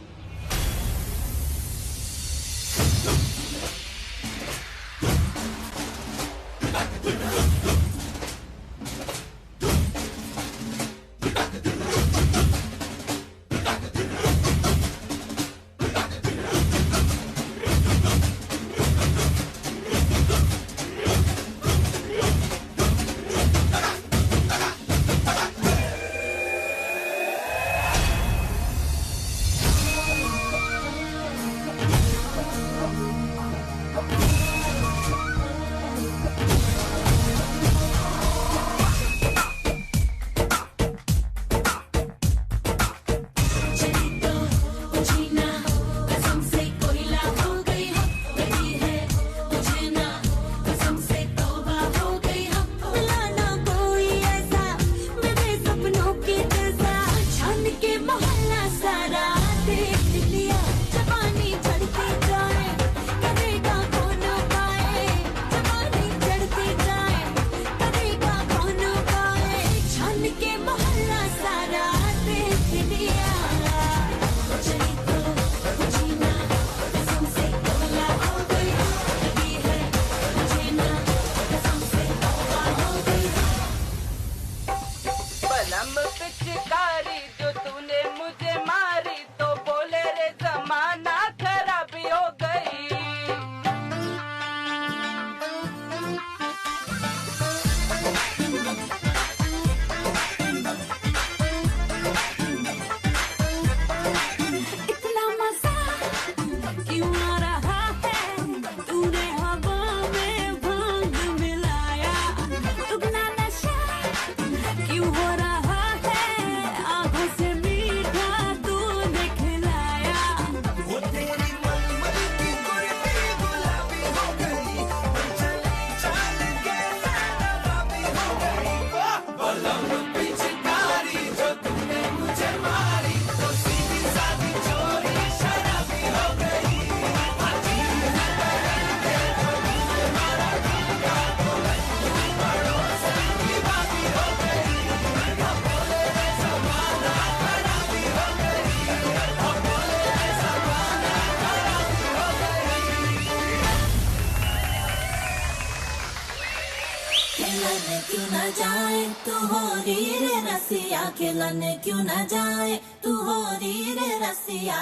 क्यों न जाए तू हो री रे रसिया खिलने क्यों न जाए तू हो री रे रसिया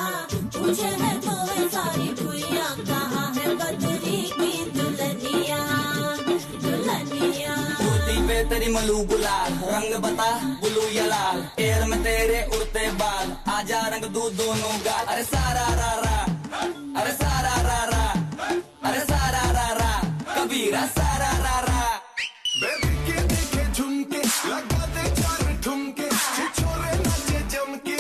पूछे है तो वे सारी भुइया कहाँ है बदरी की दुल्हनिया दुल्हनिया कुर्ती पे तेरी मलू गुलाल रंग बता ब्लू या लाल एयर में तेरे उड़ते बाल आजा रंग दू दोनों गाल अरे सारा रा रा अरे सारा रा रा अरे सारा रा रा कबीरा सारा रा रा देखे देखे झुमके लगा दे चार ठुमके छोरे नाचे जमके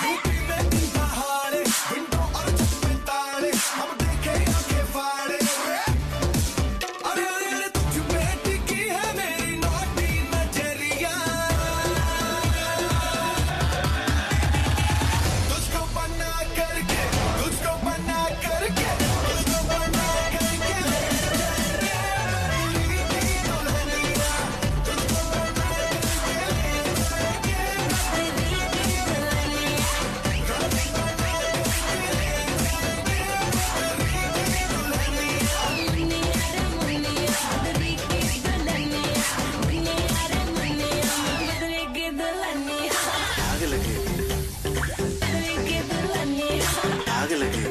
यूपी में दी पहाड़े विंडो और छत पे ताड़े हम देखे आंखें फाड़े अरे अरे तुझ पे टिकी है मेरी नौटी नजरिया तुझको बना करके तुझको बना करके तुझको बना करके आग लगे आग लगे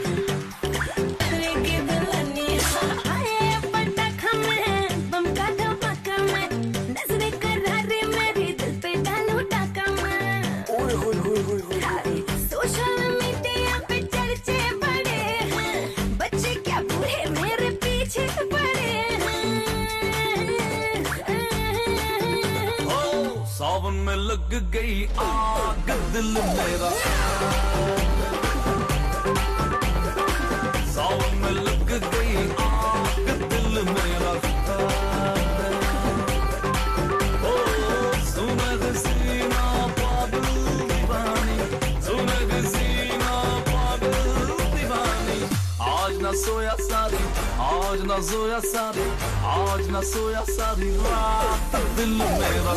सोशल मीडिया पे चर्चे बड़े हैं बच्चे क्या बूढ़े मेरे पीछे पड़े ओ सावन में लग गई आग दिल मेरा सावन में लग गई आग दिल मेरा ओ सुनग सीना पागल दीवानी सुनग सीना पागल दीवानी आज न सोया सारी आज न सोया सारी आज न सोया सारी रात दिल मेरा